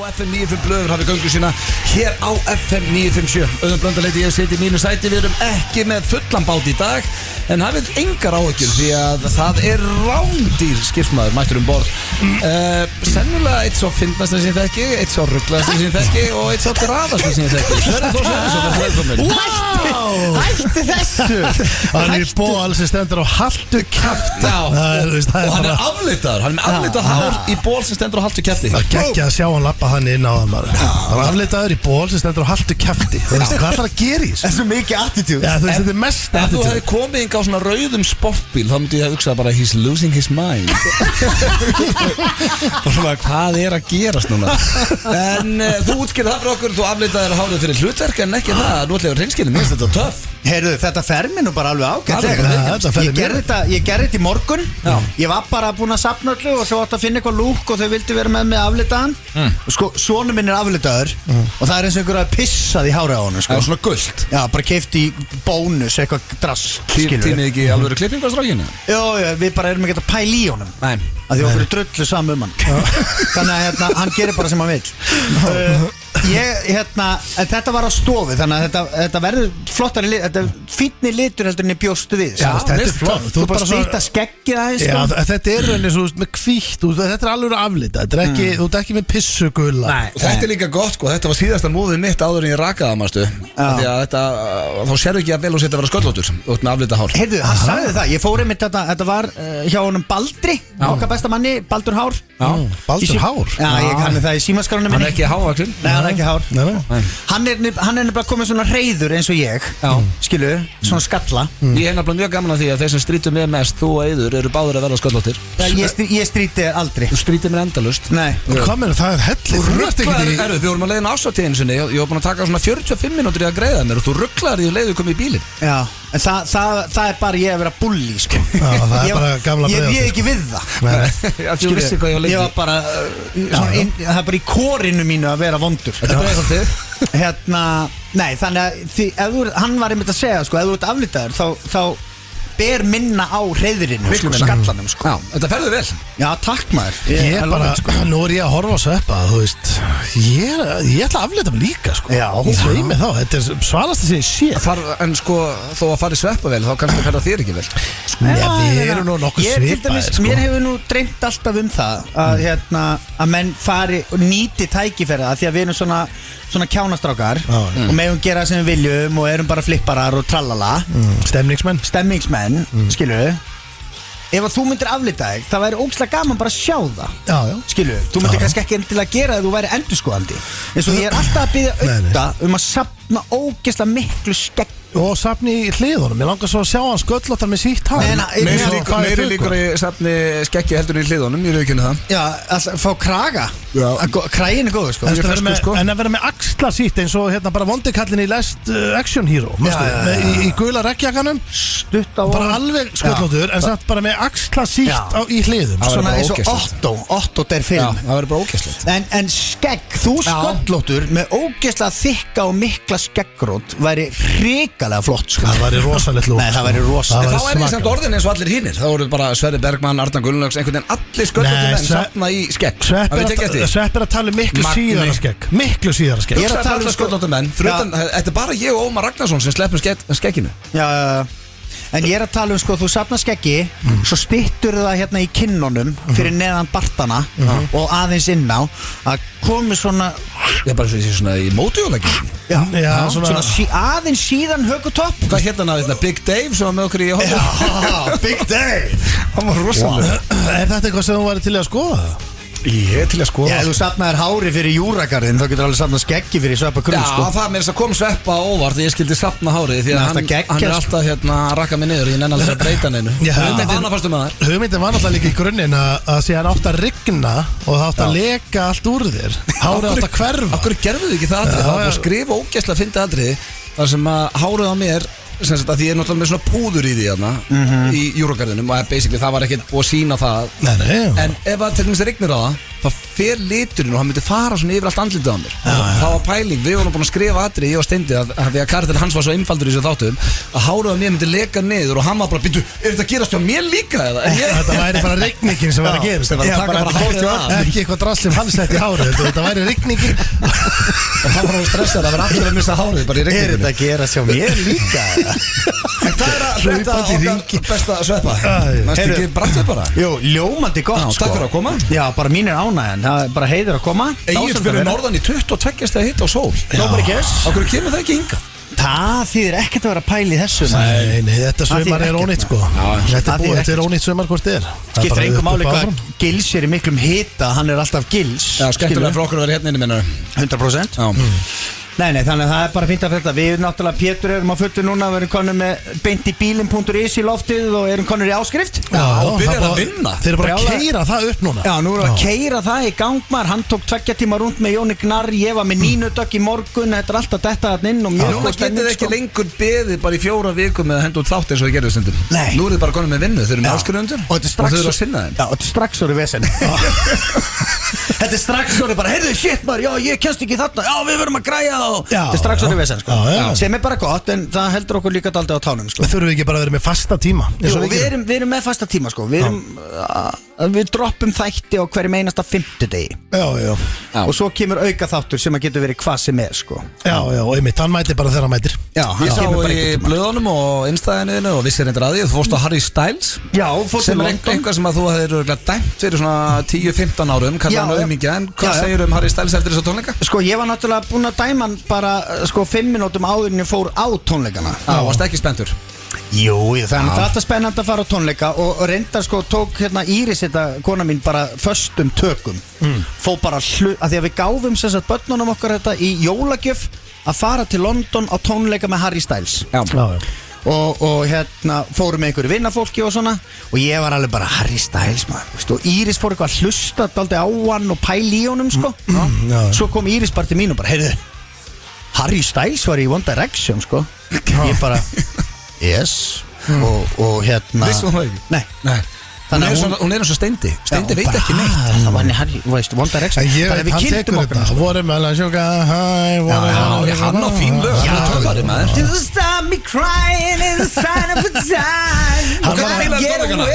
FM 95 blöður hafið göngu sína hér á FM 957. Auðvitað Blöndaleiti, ég seti í mínu sæti. Við erum ekki með fullan bát í dag, en hafið engar áhyggjur því að það er rándýr skipsmaður mættur borð. Sennilega eitt svo fyndnasta sem ég þekki, eitt svo rugglaðasta sem ég þekki og eitt svo graðasta sem ég þekki. Sverrir Þór Sverrisson, velkomin. Hætti þessu. Hann er í ból sem stendur á haltu kjafti. Og hann er aflitaður. Hann er með aflitað hár í ból sem stendur á haltu kjafti. Það geggja að sjá hann lappa hann inn á það maður. Hann er aflitaður í ból sem stendur á haltu kjafti. Þú veist hvað ætlar að gera í þessu? Það er svo mikið attitude. Já, þú veist þetta er mest Ef þú attitude. hefði komið yngi á svona rauðum sportbíl þá myndi ég að hugsa bara he's losing his mind. Og svona hvað er að gerast núna? En þú útskýrði það fyrir okkur, þú aflitaðir hárið fyrir hlutverk en ekki það, nú ætla ég að reynskilja, minnst þetta töff. Heyrðu, þetta fer mér nú bara alveg Alveg, ágætlega. þetta fer mér. Ég gerði þetta í morgun. Já. Ég var bara búinn að safna öllu og svo átti að finna eitthvað lúk og þau vildi vera með aflitaðan. Sko, sonu minn er aflitaður og það er eins og einhver að pissað í hárið á honum, Það sko. er svona gullt. Já, bara keypt í bónus eitthvað drass, skilur Týnið ekki alveg klippingu á strákinu? Já, við bara erum ekki að pæla í honum. Nei. Að því okkur er drullu saman hann. Þannig að hann gerir bara sem hann vill. En þetta var á stofu. Þannig að þetta verður flottari lit. Þetta er fínni litur heldur en ég bjóstu við. Já, þetta er veist flott. Þú bara stýta skeggið aðeins. Já, þetta er rauninni svo með hvítt. Þetta er alveg aflitað. Þetta er ekki, þú ert ekki með pissugula. Nei. Og þetta er líka gott sko, þetta var síðasta múðið mitt áður en ég rakaði mastu. Því að þetta, þá sérðu ekki að vel og setja að vera sköllóttur út með aflitað hár. Heyrðu, hann sagði það. Ég fór einmitt þetta var hjá honum Baldri, okkar besta manni, Baldur Hár. Baldur Hár? Já, ég kannu það í símaskránum Hann minni. er ekki hávaxinn. Nei, hann er ekki hár. Nei. Hann er nefnilega komið svona reyður eins og ég. Skilu, svona skalla. Ég hef nefnilega mjög gaman að því að þeir sem strítur mér mest, þú og Eiður, eru báður að verða sköllóttir. Ég stríti aldrei. Þú strítir mér endalust. Nei. Hvað meina það er hellir? Þú ert ekki í... Við vorum að leiðin ásatíðinu sinni. Ég var búin að taka svona 45 mínútur í að greiða mér og þú rugglaðir í leiðu komið í bílinn. Já, en það er bara ég að vera bulli, sko. Já, það er bara gamla Ég breiðholtið, er ekki við það. Þú vissi hvað ég var Ég lengi. var bara það er bara í kórinu mínu að vera vondur. Þetta er breiðholtið. Nei, þannig að hann var einmitt að segja, sko, ef þú ert aflitaður þá ber minna á reyðrinu, Miklu sko, minna. skallanum, sko. Já, þetta ferður vel. Já, takk maður. Ég bara, nú er ég að horfa á sveppa, þú veist. Ég ætla að aflita mig líka, sko. Já. Ég svei mig þá, þetta er svalasta sem ég sé. En sko, þó að fara í sveppa vel, þá kannski ferða þér ekki vel. Já, við erum nú nokkuð Ég til svipaðir, dæmis, sko. mér hefur nú dreymt alltaf um það að menn fari og nýti tækifæri það, því að við erum svona kjánastrákar og megum gera sem við viljum og erum bara flipparar og trallala. Stemmingsmenn, skilur við. Ef að þú myndir aflita þig, það væri ógeðslega gaman bara að sjá það. Já. Skilur við, þú myndir kannski ekki endilega gera það ef þú væri endurskoðandi. Eins og ég er alltaf að biðja auðvita að safna ógeðslega miklu skegg. Og safni í hliðunum, ég langar svo að sjá hann sköllóttar með sítt hár. Meiri líkur í safni skekki heldur í hliðunum, ég veit ekki það. Já, alltaf fá kraga. Já. Kragin er góð, sko. En að vera með axla sítt eins og hérna bara vondikallin í Last Action Hero, í gula reggjakanum, Stutt á bara alveg sköllóttur en samt bara með axla sítt í hliðum. Svona eins og ógeðslegt. Otto der Já, film. það verður bara ógeðslegt. En skegg, þú sköllóttur með ógeðslega þykka og mikla skeggrót væri hrikalega flott, sko. Það væri rosalegt lúk. Nei, það væri rosalegt. En þá er ég samt orðin eins og allir hinnir. Þá eru bara Sverrir Bergmann, Arnar Gunnlaugs, einhvern veginn allir sköllóttir menn safna í skegg. Svepp er að tala um miklu síðara skegg. Miklu síðara skegg. Ég er að tala um sköllóttir menn. Þetta er bara ég og Ómar Ragnarsson sem sleppum skegginu. Já. En ég er að tala um, sko, þú safnar skeggi, svo styttur það hérna í kinnunum fyrir neðan bartana og aðeins inn á að komi svona Ég er bara svona í mótujólækju. Já, svona aðeins síðan hökutopp. Hvað hérna náðu, Big Dave sem var með okkur í hóttu? Já, Big Dave. Hann var rosalega. Er þetta eitthvað sem þú væri til að skoða? Ég er til að skoða. Já, ef þú safnaðir hári fyrir júragarðin, þá getur alveg safnað skeggi fyrir Sveppa Kruml, sko. Já, það með þess að kom Sveppa óvart ég skildi safna hárið því að hann er alltaf hérna að rakka mig niður, ég nenni alveg að breyta neinu. Þetta var annarfastum að þar. Hugmyndin var náttúrulega líka í grunninn að sé hann átt að rigna og það átt að leka allt úr þér. Hárið átt að hverfa. Akkur gerðu þið ekki það atrið? Það var að skrifa ógeðslega fyndið atrið þar sem að hárið á mér sem sagt að því ég er náttúrulega með svona púður í því hérna í júragarðinum og basically það var ekkert búið að sína það. Nei. En ef að til dæmis rignir á það þá fer liturinn og hann myndi fara svona yfir allt andlitið á mér. Það var pæling, við vorum búin að skrifa atrið, ég og Steindi, að því að karakter hans var svo einfaldur í þessu þáttum, að hárið á mér myndi leka niður og hann var bara, býttu, þetta gerast hjá mér líka eða? Þetta væri bara rigningin sem var að gerast. Það var að taka bara hárið af. Ekki eitthvað drasl sem hann sett í hárið. Þetta væri rigningin. Og hann var stressað að vera allir að missa hárið bara í rigninginu. Þetta að gerast hjá mér líka? En hvað að þetta okkar besta sveppa? Næstu ekki brattið bara? Jú, ljómandi gott sko. Takk fyrir að koma. Já, bara mín ánægjan, það er bara heiður að koma. Egil fyrir norðan í 22 stegi hitt á sól. Nobody cares. Okkur kemur það ekki hingað? Það þýðir ekkert að vera að pæla í þessu. Nei, þetta sumar er ónýtt sko. Þetta er búið, þetta er ónýtt sumar hvort þið er. Skiptir engum máli hvað Gils er í miklum hita. Hann er alltaf Gils. Já, skemmtilega fyrir okkur að vera hérna inni minna. 100%. Já. Nei, þannig að það er bara fínt að þetta. Við náttúrulega Pétur erum á fullu núna. Við erum konur með beint í bílin.is í loftið og erum konur í áskrift. Já, og byrjar að vinna. Þeir eru bara að keyra það upp núna. Já, nú erum við að keyra það í gang maður. Hann tók 2 tíma rúnd með Jóni Gnarr. Ég var með Nínudögg í morgun. Þetta er alltaf detta þarna inn og mjög Núna getið ekki lengur beðið bara í 4 vikum með að henda út þátt eins og þið gerðu stundum. Nei. Nú eru þið bara konur með vinnu. Þau eru með áskrifendur og þau eru að sinna þeim. Já, og þetta er strax orðið vesen. Þetta er strax orðið bara, heyrðu, shit maður, já, ég kennst ekki þarna. Já, við verum að græja það. Þetta er strax orðið vesen, sko. Sem er bara gott, en það heldur okkur líka dálítið á tánum, sko. Þurfum við ekki bara að vera með fasta tíma? Jú, við erum með fasta tíma, sko. Við droppum þætti á hverjum einasta 5. degi. Já. Og svo kemur auka þáttur sem að getur verið hvað sem er, sko. Já, einmitt, hann mætir bara þegar hann mætir. Já, Ég sá í blöðunum og innstæðinu og vissir reyndar að því. Þú fórst á Harry Styles. Já, fórst sem er einhvað sem að þú hefur dæmt fyrir svona 10-15 árum, kallar hann auðmingja. En hvað segir Harry Styles eftir þessa tónleika? Sko, ég var náttúrulega búinn að dæma hann bara, sko, 5 mínútum áður en ég fór á tónleikana. Já, varst ekki spenntur? Jú, það er alltaf spennandi að fara á tónleika og reyndar sko tók Íris þetta, kona mín, bara föstum tökum. Fó bara að því að við gáfum sem sagt börnunum okkar þetta í jólagjöf að fara til London á tónleika með Harry Styles. Já. Og fórum með einhverju vinnafólki og svona og ég var alveg bara Harry Styles maður, og Íris fór eitthvað að hlusta dálítið á hann og pæla í honum sko. Svo kom Íris bara til mín og bara, heyrðu, Harry Styles var í One Direction sko. Ég bara yes. Og Vissu hún það ekki? Nei. Þannig að hún er eins og Steindi. Steindi veit ekki neitt. Það var henni Harry, veist, One Direction. Þannig að við kildum okkur vorum að sjóka hann á fín lög. Hann er töfari maður. You stop me crying in the sign of a time. Og hvað heilar tónleikana?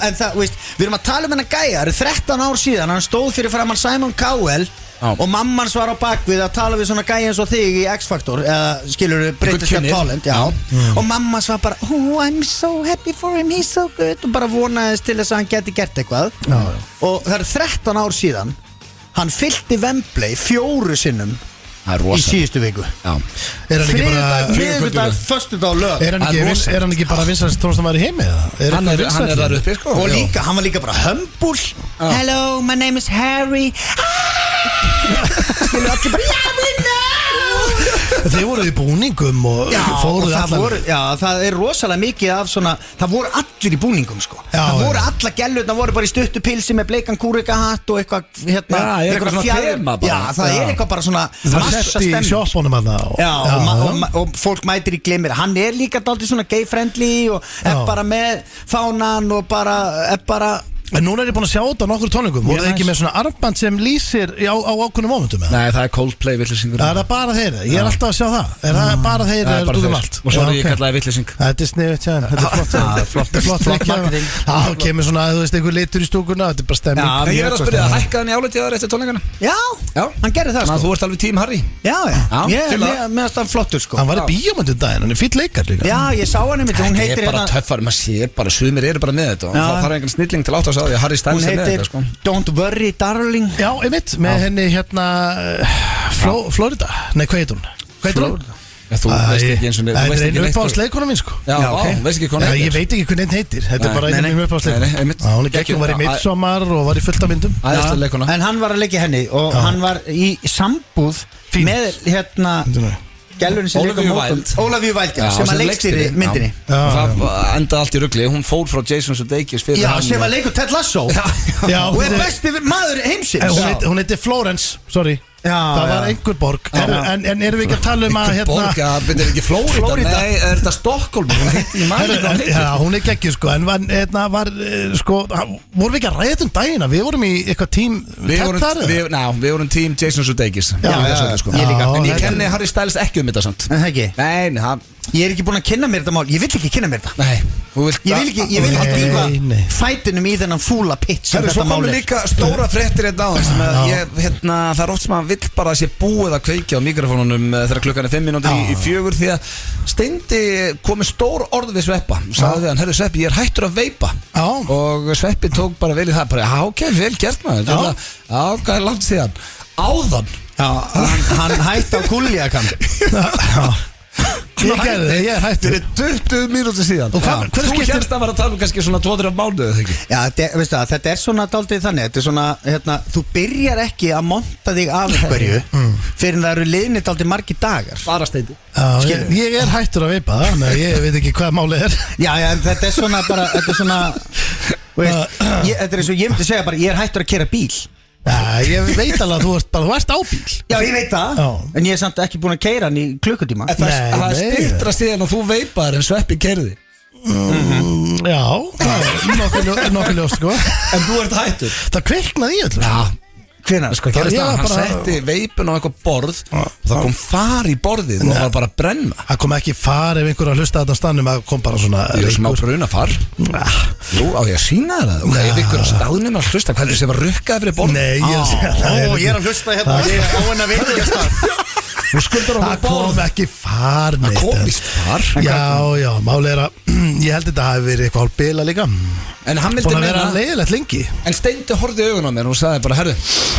En það, veist, við erum að tala um hennar gæja. Það eru 13 ár síðan. Hann stóð fyrir framan Simon Cowell og mamman var á bakvið að tala við svona gæja eins og þig í X-Factor eða skilur við British Got Talent og mamman var bara oh I'm so happy for him, he's so good og bara vonaðist til þess að hann geti gert eitthvað og það eru 13 ár síðan hann fyllti Wembley 4 sinnum í síðustu viku. Er hann ekki bara Friðudag, föstudag, lög. Er hann ekki bara vinsast tónlistamæður í heimi? Hann er þar uppi sko. Og líka, hann var líka bara humble. Hello, my name is Harry. Skilu allir bara já, vinna. Þeir voru í búningum og fóruð allar. Já, það er rosalega mikið af svona, það voru allir í búningum sko. Það voru alla gellurna, voru bara í stuttu pilsi með bleikan kúrikahatt og eitthvað eitthvað svona tema bara. Já, það er eitthvað bara svona massa stemning í sjoppunum og fólk mætir í glimmer. Hann er líka dálítið svona gay friendly og er bara með fánan og er bara En núna er ég búin að sjá þetta á nokkur tónleikum. Voru þið ekki með svona armband sem lýsir á ákveðnum momentum? Nei, það er Coldplay villisingur. Það er bara þeir, ég er alltaf að sjá það. Er það bara þeir eða út um allt? Og svo er ég kallaði villising. Þetta er sniðut, já, þetta er flott marketing. Það kemur svona, þú veist, einhver litur í stúkuna, þetta er bara stemming. Ég verð að spyrja, hækkaði hann í áliti þar eftir tónleikana? Já, hann gerði það sko. Þú ert alveg tím Harry. Já, mér finnst hann flottur sko. Hann var í bíómyndu daginn, hann er fínn leikar líka. Já, ég sá hann einmitt, hún heitir hérna. Það er bara töffar, maður sér bara, sumir eru bara með þetta. Það þarf engan snilling til átt að segja því að Harry Styles er með þetta sko. Don't worry darling. Já, einmitt, með henni hérna Florida, nei hvað heit hún? Þú veist ekki eins og neitt. Það er einu uppáhaldsleikonum minn sko. Já, veist ekki hvað hún heitir. Ég veit ekki hvað neitt heitir. Þetta er bara einu uppáhaldsleikonum. Hún er gegn, hún var í Midsommar og var í fullt af myndum. En hann var að leika henni og hann var í sambúð með hérna gælurinn sem leika mótum Ólafíu Væld sem að leikstýri myndinni. Það endaði allt í rugli. Hún fór frá Jason Sudeikis fyrir hann. Já, sem að leika Ted Lasso og er besti maður heimsins. Hún heitir Florence, sorry Það var einhver borg En erum við ekki að tala um að Borg, þetta ekki Flórida. Nei, þetta Stockholm? Hún geggjuð sko En sko, vorum við ekki að ræða þetta daginn Við vorum í eitthvað tím Við vorum tím Jason Sudeikis Ég líka En ég kenni Harry Styles ekki þetta samt Nei, ég er ekki búin að kynna mér þetta mál Ég vill ekki kynna mér þetta Ég vil ekki dýfa fætinum í þennan fúla pitch Svo komum líka stóra fréttir það er oft sem að vill bara að sé búið að kveikja á mikrofónunum þegar klukkan er 5 mínútur í 4 því að Steindi komi stór orð við Sveppa sagði við hann, herru Sveppi, ég er hættur að veipa og Sveppi tók bara vel í það bara, ok, vel gert maður hvað er langt síðan áðan hann hætti á kúljakan Ég er hættur Fyrir 20 mínútur síðan Þú hérst að vera að tala kannski svona 2-3 mánuðu eða ekki Já, þetta er svona dálítið þannig Þetta er svona, þú byrjar ekki að monta þig af hverju fyrir það eru liðnir dálítið margir dagar Bara Steindi Ég er hættur að veipa það Ég veit ekki hvað málið er Já, þetta er svona bara Þetta er svona Þetta er eins og ég myndi segja bara Ég er hættur að keyra bíl Ég veit alveg að þú ert á bíl Já, ég veit það En ég er samt ekki búin að keyra hann í klukkutíma Það er styrtra síðan og þú veipaðir en Sveppi keyrði Já, það er nokkuð ljóst sko En þú ert hættur Það kviknaði í öllu Já Hvenær? Hann setti veipun á eitthvað borð og það kom far í borðið og það var bara að brenna Það kom ekki far ef einhver að hlusta þetta á stannum Það kom bara svona Ég er smá brunafar Jú, á ég að sína það Ef ykkur á staðnum að hlusta Hvernig sem var rukkaði fyrir borð Nei, ég er að hlusta hérna Ég er á henn að veit ekki að stað Það kom ekki far Það kom vist far Já, máli er að Ég held þetta hafi verið eitthvað hálf bila líka En hann vildi meina vera leiðilegt lengi En Steindi horfði í augun á mér og sagði bara herru,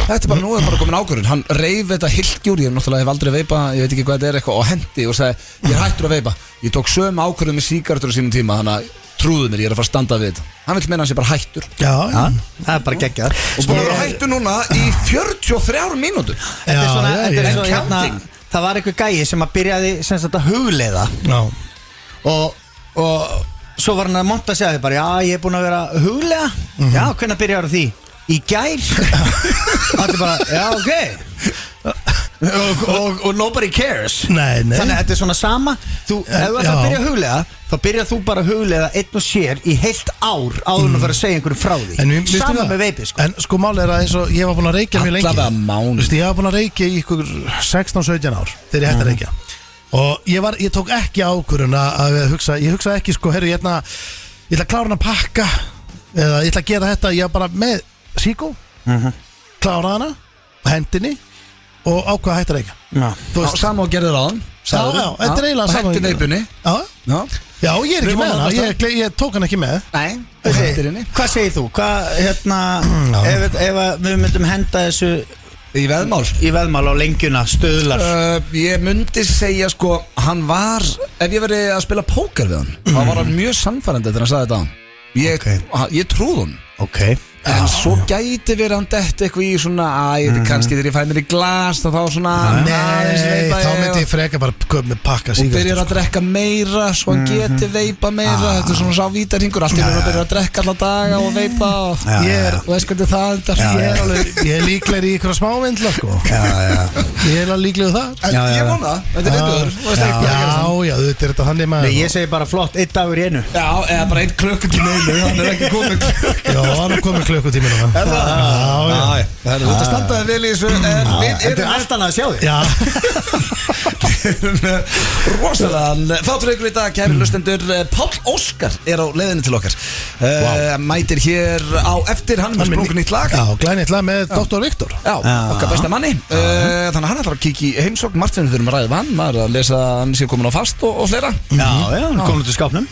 þetta er bara nú bara komin ákvörðun Hann reif þetta hilkjúr, ég hef aldrei veipa Ég veit ekki hvað þetta er eitthvað og hendi og sagði ég er hættur að veipa Ég tók sömu ákvörðun með sígarettur á sínum tíma Þannig að trúðu mér, ég er að fara að standa við þetta Hann vil meina hans ég bara hættur Já, það er bara geggjað Og bara hættur núna í 43 mínútur Það var einhver gæi sem að byrjaði sem sagt að hugleiða og svo var hann að monta sig að þið bara já, ég er búin að vera að hugleiða Já, hvernig byrjaði á því? Í gær Það er bara, já, ok og nobody cares Nei. Þannig að þetta er svona sama ef þú ætlar að byrja að hugleiða þá byrjar þú bara að hugleiða einn og sér í heilt ár áður að fara að segja einhverju frá því Sama með veipið sko En sko málið er að eins og ég var búin að reykja mjög lengi Allavega mánuð Ég var búin að reykja í ykkur 16-17 ár þegar ég hætti að reykja Og ég tók ekki ákvörðun að hugsa Ég hugsaði ekki sko, herru, ég ætla að klára hann að pakka eða ég ætla að gera þetta Ég var bara með síkó klára hana á hendinni og ákvað að hætta að reykja Sama og gerði ráðan Já, þetta er eiginlega sama Og hætti veipunni Já, ég er ekki með hana, ég tók hann ekki með Nei, Hvað segir þú? Ef við myndum henda þessu Í veðmál á lengjuna, stöðlar Ég myndi segja sko Hann var, ef ég verið að spila póker við hann þá var hann mjög sannfærandi þegar hann sagði þetta Ég trúð hann En svo gæti verið hann dett eitthvað í svona kannski þegar ég fæ mér í glas þá svona Nei, þá myndi ég freka bara köp með pakka og byrjar að drekka meira svo hann geti veipa meira Þetta er svona sá vítarhingur Allt í raun að byrja að drekka alla daga og veipa og veist hvernig það Ég er líklegri í ykkur smávindla sko Ég er alveg líklegur það Ég vona, þetta er Já, þetta er þetta þannig maður Ég segi bara flott, 1 dagur í einu Já, eða bara 1 klukkutími einu Hann er ekki komin Já, hann er komin klukkutími núna Þetta standaði vel í þessu Þetta er allt annað að sjá þig Rosalega Þáttur ykkur í dag, kæri hlustendur Páll Óskar er á leiðinni til okkar Mætir hér á eftir Hann er með sprungun nýtt lag Já, glænýtt lag með Dr. Viktor Já, okkar besta manni Þannig að hann ætlar að kíkja í heimsókn Margt sem við þurfum að ræða hann Maður að lesa hann sé komin á fast og fleira Já, hann komin út í skápnum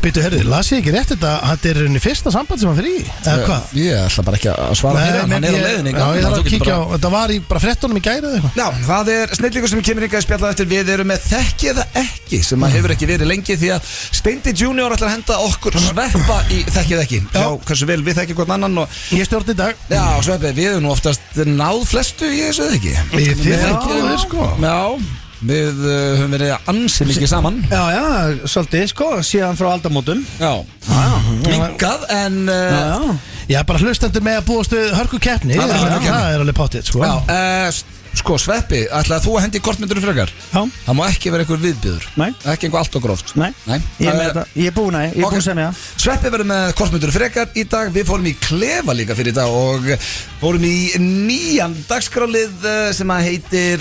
Býtu, herri, las ég ekki rétt þetta er henni fyrsta samband sem hann fyrir í Eða hvað? Ég ætla bara ekki að svara fyrir hann er á leiðinni Já, ég þarf að kíkja á Þetta var í bara frettunum í gæri eða eitthvað Já, það er snillíkur sem kemur ykkar spjallað eftir Við erum með þekki eða ekki sem að hefur ekki verið lengi því að Steindi Junior ætlar að henda okkur Sveppa í þekki eða ekki Já, hversu vel við þekki hvort annan Ég stjórn í dag Já, Sveppi, við erum nú oftast náð flestu í þessu eða ekki Þið þekkið sko Já, við höfum verið ansi mikið saman Já, svolítið sko, síðan frá aldamótum Já, minkað en Já, bara hlustendur með að búast við hörku keppni Það er alveg pottið sko Já, Sko, Sveppi, ætlaði þú að hendi kortmyndur frekar? Já. Það má ekki vera einhver viðbjöður. Nei. Ekki einhver allt og gróft. Nei, ég er með þetta, ég er búin að, ég er búin að segja það. Sveppi verður með kortmyndur frekar í dag. Við fórum í klefa líka fyrir í dag og fórum í nýjan dagskrálið sem að heitir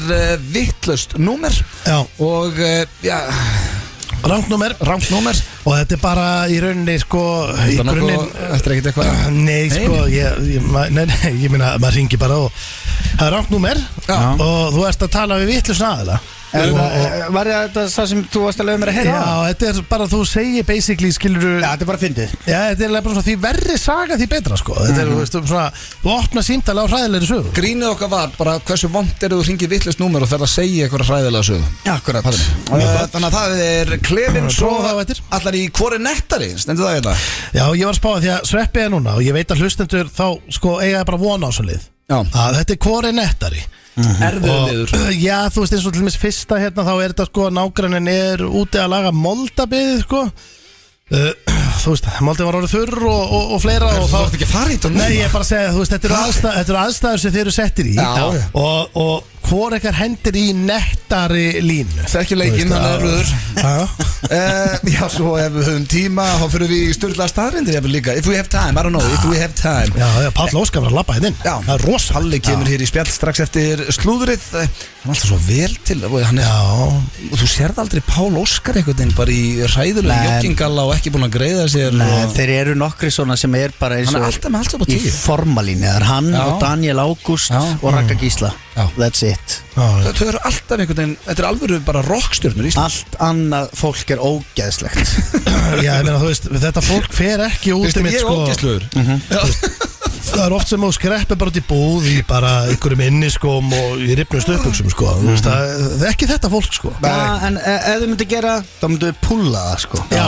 Vitlaust númer. Já. Og, Rangt númer. Og þetta er bara í rauninni sko í grunninn. Þetta er ekkert eitthvað. Nei sko, ég meina maður ringi bara og það er rangt númer og þú ert að tala við vitlaus aðila. Var þetta það sem þú varst að lögum mér að heyra? Já, þetta er bara, þú segir basically, skilur. Já, þetta er bara fyndið. Já, þetta er bara svona, því verri saga því betra sko. Þetta er, þú veist, svona, þú opna símtali á hræðilegri sögu. Grínið okkar var bara hversu vont þú hringir vitlaust númer og fer að segja eitthvað hræðilega sögu. Akkurat. Þannig að það er klefinn svo allar í hvori nettari, stendur það þetta? Já, ég var að spá því að Sveppi er núna og ég veit að hlustendur þá sko eiga bara vona á svo lið. Já. Að þetta er hvori nettari. Erfiður liður. Já, þú veist eins og til dæmis fyrsta hérna þá er þetta sko nágrannin er úti að laga moldabiðið sko. Þú veist, moldin var orðið þurr og fleira og þá ertu ekki að fara í þetta núna? Nei, ég er bara að segja, þú veist, þetta eru aðstæður sem þeir eru settir í. Já. Og hvor ekkert hendir í nettari línu. Þekki leikinn, hann er röður. Já, svo ef við höfum tíma þá fyrir við í sturlaða staðrindir líka. If we have time, I don't know, if we have time. Já, Páll Óskar var að labba hérna inn. Já, það er rosa. Palli kemur hér í spjall strax eftir slúðrið. Hann er alltaf svo vel til. Og þú sérð aldrei Páll Óskar einhvern veginn bara í ræðulegu joggingalla og ekki búin að greiða sér. Nei, þeir eru nokkri svona sem er bara eins og í formalínu. Það er hann og Daniel Ágúst og Ragga Gísla. That's it. Þau eru alltaf einhvern veginn. Þetta er alveg bara rockstjörnur í Ísland. Allt annað fólk er ógeðslegt. Já, ég meina, þú veist, þetta fólk fer ekki út um eitt sko. Ég er ógeðsluður. Það er oft sem þú skreppir bara út í búð í bara einhverjum inniskóm og í rifnum stöpuksum sko. Það er ekki þetta fólk sko. En ef þau myndi gera, þá myndu við pulla það sko. Já.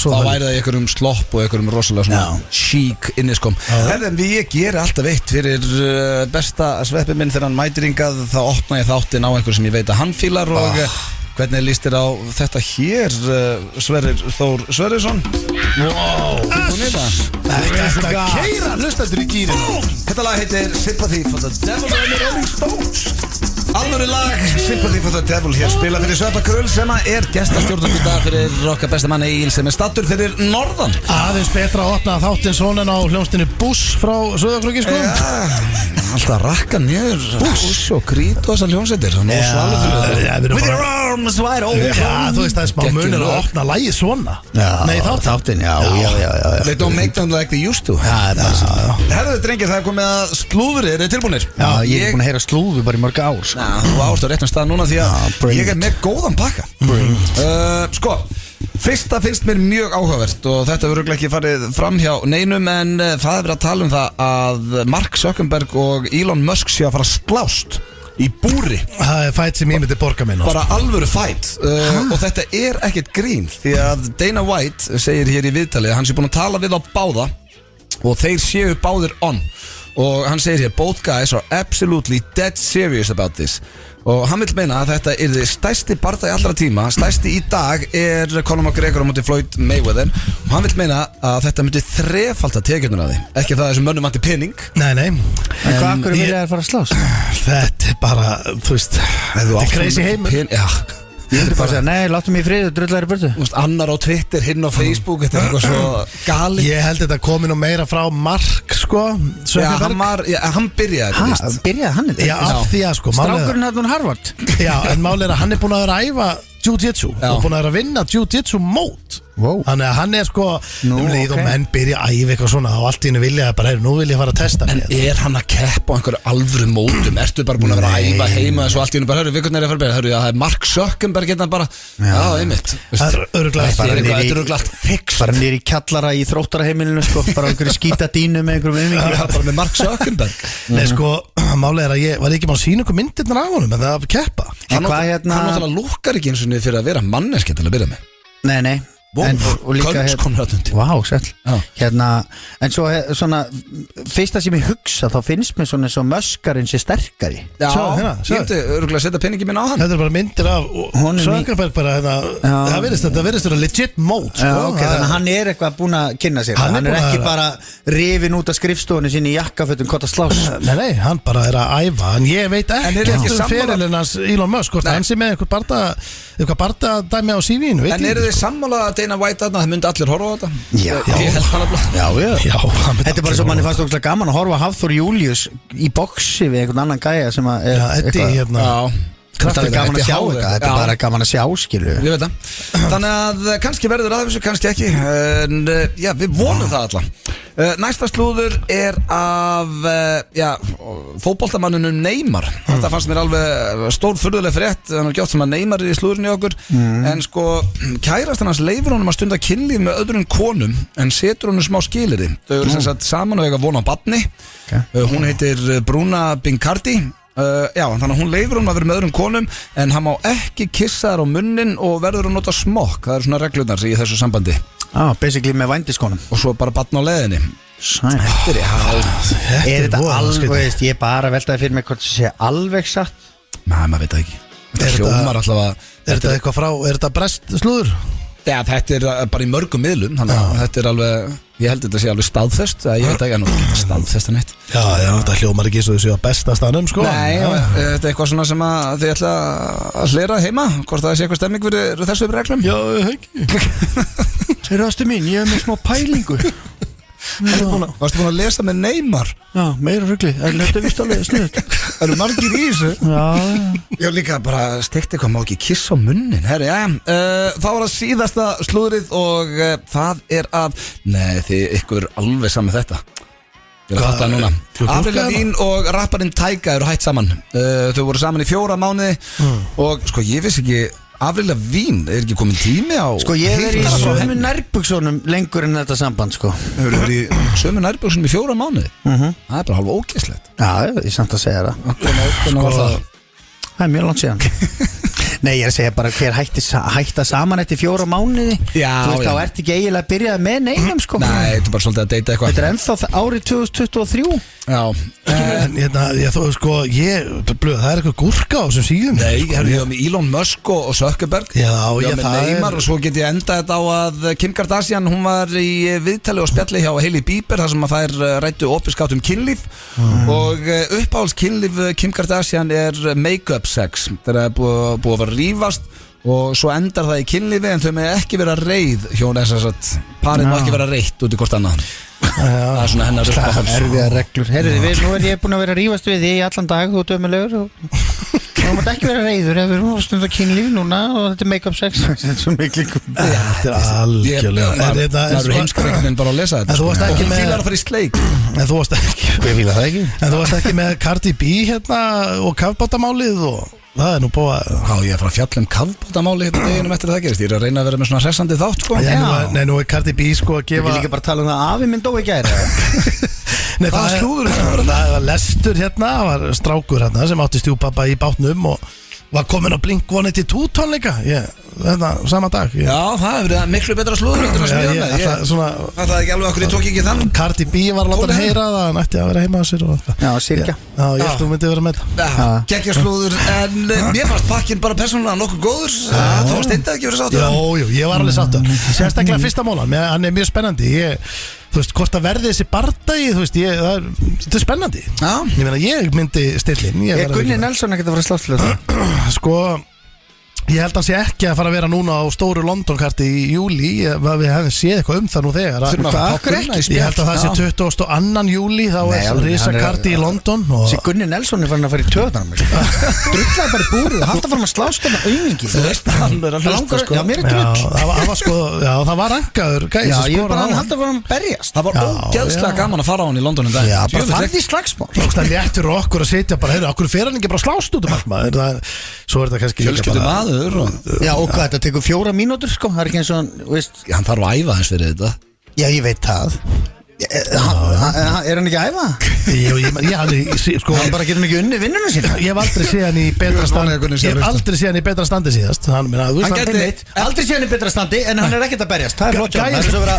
Þá væri það einhverjum slopp og einhverjum rosalega svona chic inniskóm. En ég geri alltaf eitt fyrir besta Sveppi minn þegar hann mætir hingað, þá opna ég þáttinn á einhver sem ég veit að hann fílar og hvernig líst þér á þetta hér, Sverrir Þór Sverrisson? Wow! Þetta keira hlustendur í gírinu. Þetta lag heitir Sympathy for the Devil og er Rolling Stones. Alvöru lag, Sympathy for the Devil. Hér spila fyrir Sveppa Krull sem er gestastjórnandi í dag fyrir okkar besta mann Egil sem er stattur fyrir norðan. Aðeins betra að opna þáttinn svona á hljómsdynni Buss frá Sauðárkróki sko. Alltaf rakka niður Buss og Krít og þessar hljómsveitir. With your arms wide open. Já, þú veist það er smá munur að opna lagið svona. Nei, þáttinn, já. They don't make them like they used to. Herðu drengir, það er komið að slúðrið, eru þið tilbúinir? Já, ég er búin að heyra slúðu bara í mörg ár sko. Þú ást á réttum stað núna því að ég er með góðan pakka. Sko, fyrsta finnst mér mjög áhugavert og þetta verður ekki farið fram hjá neinum en það er verið að tala um það að Mark Zuckerberg og Elon Musk sé að fara að slást í búri. Það er fætt sem ég myndi borga minn bara alvöru fætt og þetta er ekkert grín því að Dana White segir hér í viðtalið að hann sé búin að tala við á báða og þeir séu báðir on og hann segir hér both guys are absolutely dead serious about this og hann vil meina að þetta er stærsti bardagi allra tíma, stærsti í dag er Conor McGregor á móti Floyd Mayweather og hann vil meina að þetta myndi þrefalda tekjurnar af því, ekki það þessum mönnum vanti pening. Nei En hvað akkur vilja þær fara að slást? Þetta er bara, þú veist, þetta er crazy heimur. Já. Ég myndi bara að segja, nei, láttu mig í frið og drullar í burtu. Annar á Twitter, hinn á Facebook, þetta er eitthvað svo gali. Ég held þetta komi nú meira frá Mark, sko. Hann byrjaði þetta, víst. Byrjaði hann þetta? Já, af því að, sko. Strákurinn hann Harvard. Já, en málið er að hann er búin að vera að æfa jiu-jitsu og búin að vera að vinna jiu-jitsu mót. Þannig að hann er sko leið og menn byrja að æfa eitthvað svona og allt í hennu vilja bara, nú vil ég fara að testa mig. En er hann að keppa á einhverju alvöru mótum? Ertu bara búin að vera að æfa heima og allt í hennu bara, við hvernig er að fara að byrja? Það er Mark Zuckerberg hérna bara, einmitt. Það er öruglega allt fix. Bara nýri kjallara í þróttaraheimilinu sko, bara einhverju skítadínu með einhverjum umvingar. Bara með Mark Zuckerberg. Nei sko, málið er að ég var ekki bara að sína ykkur myndirnar af honum en það að keppa. Hann náttúrulega lúkkar ekki eins og niður fyrir að vera manneskja til að byrja með. Nei og líka Kölns kom röttundi Vá, sæll Já. Hérna, en svo svona fyrsta sem ég hugsa, þá finnst mér svona eins og möskarinn sé sterkari Já, Sjáðu hérna, ég sjáðu. myndi örgulega setja peningi minn á hann Þetta er bara myndir af Honum í- Sökkerberg bara Það virðist vera legit mót Já, ok, þannig að hann er eitthvað búinn að kynna sér Hann er Hann er búinn ekki að- bara rifin út af skrifstofunni sinni í jakkafötum hvort að slás Nei, hann bara er að æfa En ég veit En er ekki ekki um sammála- ferilinn hans Elon Musk Hvort Nei. hann sé með eitthvað barda dæmi á CV-inu En eru þið sammála að Dana White þarna, það myndi allir horfa á þetta? Já. Ég held hann að Já, já Já, hann myndi Þetta er bara allir svo manni horfa. fannst okkur gaman að horfa á Hafþór Július í boxi við einhvern annan gæja sem að er Já, Eddi hérna Já Þetta er gaman að sjá þetta, þetta er bara gaman að sjá, skilu Ég veit það Þannig að kannski verður að þessu, kannski ekki En já, við vonum það alla Næsta slúður er af fótboltamannunum Neymar Þetta fannst mér alveg stór furðuleg frétt Þannig að gjótt sem að Neymar er í slúðurinn í okkur En sko, kærastan hans leifir honum að stunda kynlíf með öðrum konum En setur honum smá skilyrði Þau eru sem sagt saman og eiga von á barni Hún heitir Bruna Bincardi Já, þannig að hún leifir hún að vera með öðrum konum En hann má ekki kissa þær á munnin Og verður að nota smokk Það eru svona reglurnar í þessu sambandi Basically með vændiskonum Og svo bara barn á leiðinni Sæl Þetta er, Er þetta voða alveg, skrítið. veist, ég bara veltaði fyrir mig hvort það sé alveg satt maður veit það ekki Þetta Er þetta- hljómar alltaf að Er þetta eitthvað frá, er þetta brest slúður? Já, þetta er bara í mörgum miðlum Þannig að þetta er alveg Ég held þetta sé alveg staðfest Ég veit ekki að nú geta staðfest en eitt Já, þetta hljómar ekki svo þessu á besta staðnum sko Nei, Já. þetta er eitthvað svona sem að þið ætla að hlera heima Hvort það sé eitthvað stemming fyrir þessu reglum Já, ekki Sérrastu mín, ég hef með smá pælingu Varstu búin að lesa með Neymar? Já, meira rugli, en þetta er vist alveg snuð Það eru margir í þessu Já, Já, líka bara steikt eitthvað má ekki kiss á munnin Herri, já, þá var það síðasta slúðrið og það er að Nei, þið ykkur alveg saman þetta Ég er að fatta það núna Þú Avril túlkaði Lavigne og rapparinn Tyga eru hætt saman Þau voru saman í 4 mánuði Og sko, ég vissi ekki Avril Lavigne, er ekki komin tími á sko ég er í hittara frá sömu henni? nærbuksunum lengur en þetta samband, sko Hefur verið í sömu nærbjörnsum í 4 mánuði Það er bara hálfa ógeðslegt Já, ég er samt að segja það Hvernig var það? Það er mjög langt síðan Nei, ég er að segja bara hver hætta saman eftir 4 mánuði Já, Þú veist, já. þá ert ekki eiginlega að byrja með neinum, sko Nei, þetta er bara svolítið að deyta eitthvað Þetta er ennþá árið 2023 Já, En hérna, ég þú sko, blöð, það er eitthvað gúrka á þessum síðum nei, ég hef með Elon Musk og Zuckerberg Já, Ég ég, með það Neymar og svo get ég endað þetta á að Kim Kardashian, hún var í viðtali og spjalli hjá Hailey Bieber þar sem að þær rættu opinskátt um kynlíf og uppáhalds kynlíf Kim Kardashian er make-up sex þegar það er búið að vera rífast og svo endar það í kynlífi en þau með ekki vera reið hjón þess að parið má ekki vera reitt út í hvort annað það er svona hennar uppáhalds Erfiða reglur Herriði, nú er ég búin að vera að rífast við því í allan dag Þú dömulegur og þú mátt ekki vera reiður ef við erum stundar kynlíf núna og þetta er make-up sex Þetta er svo miklu Þetta er algjörlega En Það þetta- en eru sko- heimskreiknin bara að lesa þetta En þú varst sko. ekki Og hún með- fílar að fara í sleik En þú varst ekki Ég fíla það ekki En þú varst ekki með Cardi B hérna og kafbátamálið og það er nú búið að Já, ég er að fara að fjalla um kafbótamáli hérna deginum eftir það gerist Ég er að reyna að vera með svona hressandi þátt sko Nei, nú er Cardi B sko að Ég gefa vil líka bara tala um það að afi minn dó í gæri Nei, Hvaða það slúður það var lestur hérna, það var strákur hérna sem átti stjúpappa í bátnum og var komin á Blink 182 tónleika þetta sama dag Já, það hefur verið miklu betra slúður heldur en það sem ég var með það svona Það er ekki alveg okkur, ég tók ekki þann Cardi B var að láta hann heyra það hann ætti að vera heima á sér og eitthvað Já, sirkja Já, ég held að þú myndi vera með það Gekkja slúður En mér fannst pakkin bara persónulega nokkuð góður Það var steindað ekki verið sáttur Jú, ég var alveg sáttur Sérstaklega fyrsta mólan, hann er mjög spennandi Þú veist, hvort að verði þessi bardagi Þú veist, þetta er spennandi Já. Ég meina, ég myndi stillin Er Gunni Nelson ekkert að fara að slást til þetta? Sko, ég held að hann sé ekki að fara að vera núna á stóru London-karti í júli Við hefum séð eitthvað um það nú þegar Þurfum að Hvað, fá akkur Gunna í ekki? spjall. Ég held að það sé Já. 22. júli Þá Nei, er alveg, risa hann er- karti í London og Þessi Gunni Nelson er farin að fara í töðanum Drullaði bara í búrið Halda fara að slást þarna aumingi Þú veist, hann er að hlusta sko Já, mér er Já, drull það var sko, já, það var rangaður gæði Já, sem ég er bara skoraði á að hann. halda fara að berjast Það var Já, ógeðslega já. gaman að fara á hann í London um dag Já, bara farði í slagsmál Það er létt fyrir okkur að setja bara, heyrðu, okkur fer hann ekki bara að slást út um allt maður Svo er þetta kannski líka Fjölskyldu bara maður og Já, og hvað, þetta tekur 4 mínútur, sko Það er ekki eins og, veist Hann þarf að æfa hans fyrir þetta Já, ég veit það Er hann ekki að æfa? Sko, Hann bara getur hann ekki unni vinnuna sína. ég hef aldrei séð hann í betra standi síðast hann Aldrei sé hann í betra standi, en hann er ekkert að berjast. Það er flott. Gæi- Það er svo bara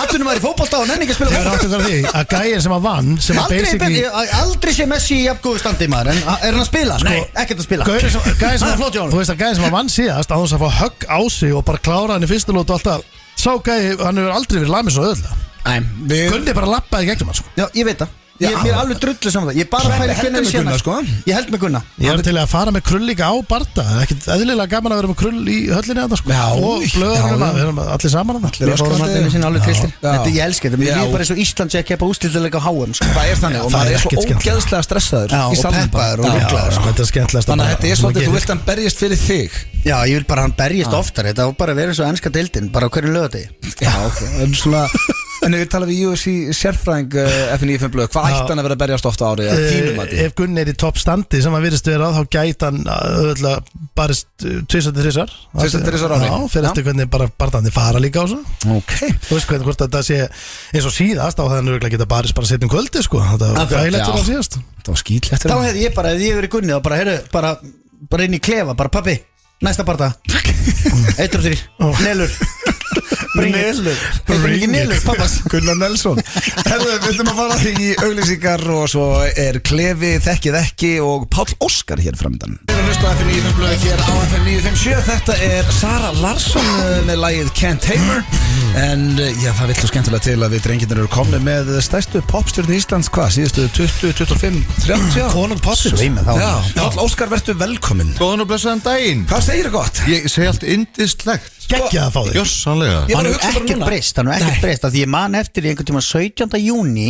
atvinnum væri fótbolta og nenni ekki að spila Þegar fótbolta. áttu því að gæin sem að vann sem að basically Aldrei sé Messi í jafngóðu standi, maður. En er hann að spila? Nei, ekkert að spila. Gæin sem Það er flott, Jón. þú veist að gæin sem að vann síðast að þess að fá högg á sig og bara klára hann í fyrstu lót og alltaf sá gæi, hann hefur aldrei verið lamið svo öðvöldlega Gunni bara lappaði gegnum hann sko. Já, ég veit það. Mér er alveg drullu saman það. Ég bara pæli hvernig hann sé Gunna, sko. Ég held með Gunna. Ég er til að fara með krull líka á barda Það er ekkert eðlilega gaman að vera með krull í höllinni þetta sko. Já, og blöðurinn já. við erum allir saman Við fórum allir með sinna alveg tristir. Já. Þetta ég elska þetta. Mér Já. líður bara eins og Ísland sé að keppa úrslitaðleika á HM sko. Það er þannig og það maður er er svo ekkert skemmtilegt. ógeðslega stressaður Já, í og salnum bara. peppaður og Já. ruglaður, sko. Þetta er skemmtilegast Þannig að þetta er svolítið, þú vilt hann berjast fyrir þig Já, ég vil bara að hann berjist oftar. Þetta var bara að vera eins og enska deildin, bara á hverju lögadegi. Já, ok En svona En við tala við UFC sérfræðing F95 blöð Hvað ætti hann að vera að berjast ofta árið að þínum að því? Ef Gunni er í topp standi sem að virðist vera þá gæti hann auðvitað barist 2-3 Tvisvar ári. Já, fyrir eftir hvernig bara barndandi fara líka á svo Ok Þú veist hvernig hvort þetta sé eins og síðast á það hann örgulega geta barist bara setjum kvöldi sko Þetta var gæðilegt já. fyrir á síðast Það var skýtlegt Þá hefði ég bara, ef ég verið Gunni, þá bara, heyrðu, bara inn í klefa, bara pappi, næsta barða. 1 og 3, Nelur. Nelur. Heitir ekki Nelur, pappas. Gunnar Nelson Herðu, við ætlum að fara í auglýsingar og svo er Klefi, Þekkið ekki og Páll Óskar hér framdann Við erum að hlusta á FM 95 blöð hér á FM 957 Þetta er Sara Larsson með lagið Can't Tame Her En já, það vill svo skemmtilega til að við drengirnir eru komni með stærstu popstjörnu Íslands hvað, síðustu 20, 25, 30 Konung Potsins Svei með þá. Já, Páll Óskar, vertu velkomin Góðan og blessaðan daginn. Hvað segir þið gott? Ég segi allt indislegt. Gekkja að fá þig Jossanlega. Ég var Hann að er hugsa bara ekkert núna. breyst, hann er ekkert breyst af því ég man eftir í einhvern tíma 17. júni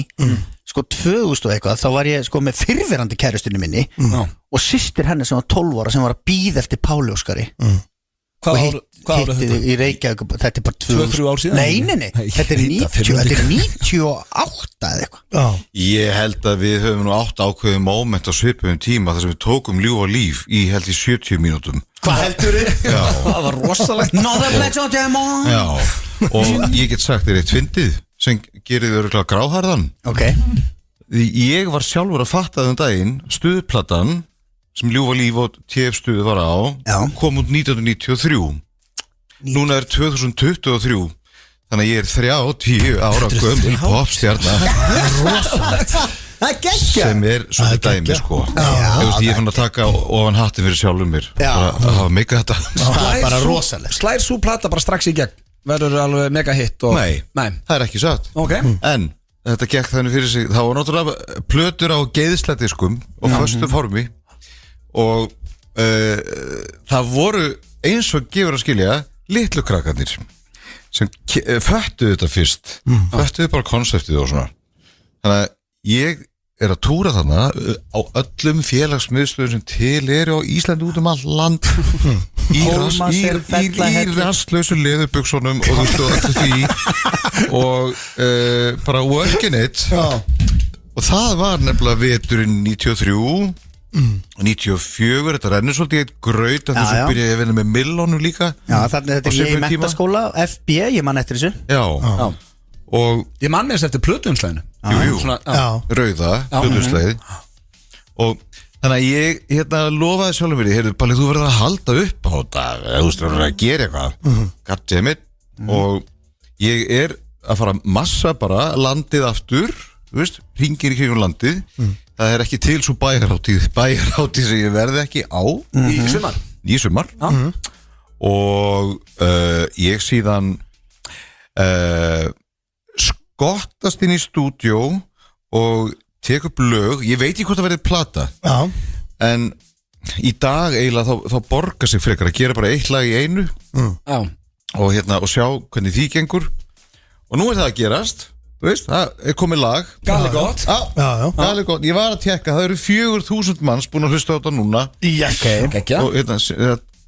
sko 2000 og eitthvað, þá var ég sko með fyrrverandi kærustunni minni og systir henni sem var 12 ára sem var að bíða eftir Páli Óskari og Hvað ára hitti þetta? í Reykjavík, þetta er bara 2-3 ár síðan? Nei, þetta er 98 eða eitthvað. Já Ég held að við höfum nú átt ákveðum moment á svipuðum tíma þar sem við tókum Ljúf og líf í held í 70 mínútum. Hvað heldur þið? Já. Það var rosalegt Another pledge on demon. Já. Og ég get sagt þér eitt fyndið sem gerir þau örgulega gráharðan. Ok. Ég var sjálfur að fatta þennan daginn stuðplatan sem Ljúf og líf og TF stuðu var á kom út 1993. Núna er 2023 þannig að ég er 30 ára gömul popstjarna Það er geggja. sem er svona dæmi sko. Ég fann að taka ofan hattin fyrir sjálfum mér bara að hafa meika þetta. Það er bara rosalegt. Slær svo plata bara strax í gegn Verður alveg mega hit og... Nei, það er ekki satt. Ok En þetta gekk þannig fyrir sig. Það var náttúrulega plötur á geiðslættiskum og föstu formi og það voru eins og gefur að skilja litlu krakkarnir sem föttuðu þetta fyrst föttuðu bara konseptið og svona. Þannig að ég er að túra þarna á öllum félagsmiðstöðum sem til eru á Íslandi út all land í rastlausu leðurbuksunum og þú stóð allir því og bara working it og það var nefnilega veturinn 93 94, þetta rennur svolítið eitt graut en þess að byrja ég að vinna með millónum líka. Já, þannig þetta er ég í mentaskóla FB, ég man eftir þessu. Já. Og ég man mér eftir plötuumslæðinu. Jú, rauða plötuumslæði. Og þannig að ég lofaði sjálfum mér, heyrðu Palli, þú verður að halda upp á þetta, þú veist, verður að gera eitthvað. Goddammit. Og ég er að fara að massa bara landið aftur, þú veist, hringir í kringum landið. Það er ekki til svo bæjarhátíð sem ég verði ekki á í sumar og ég síðan skottast inn í stúdíó og tek upp lög, ég veit ekki hvort það verið plata en í dag eiginlega þá borgar sig frekar að gera bara eitt lag í einu og sjá hvernig því gengur og nú er það að gerast. Þú veist, það er komið lag Gali gott Gali gott, ég var að tekka það eru 4.000 manns búin að hlusta á þetta núna og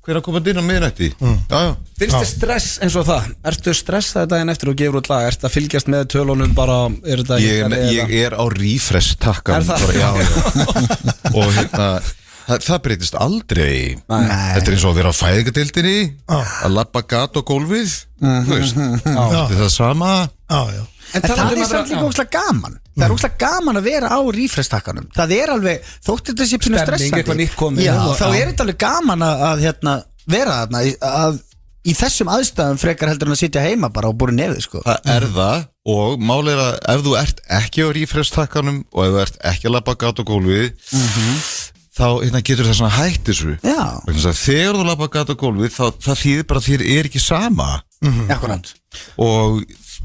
hver að koma inn á miðnætti Finnst þið stress eins og það? Ertu stressaði daginn eftir og gefur út lag? Ertu að fylgjast með tölunum bara Ég er á refresh takkan. Er það? Og það breytist aldrei. Þetta er eins og að vera á fæðingadeildinni að labba gat á gólfið. Þetta er það sama. Já. En það er samt líka óslega gaman. Það er óslega gaman að vera á rífrestakkanum. Það er alveg, þótt þetta sé pínu stressandi, eitthvað nýtt komið. Já, þá er þetta alveg gaman að vera þarna að í þessum aðstæðum frekar heldur en að sitja heima bara og búri nefið sko. Það það og málið að ef þú ert ekki á rífrestakkanum og ef þú ert ekki að labba gat og gólfið þá getur það svona hætt þessu. Þegar þú labba gat og gólfið það þýðir bara að þér er ekki sama. Akkurat. Og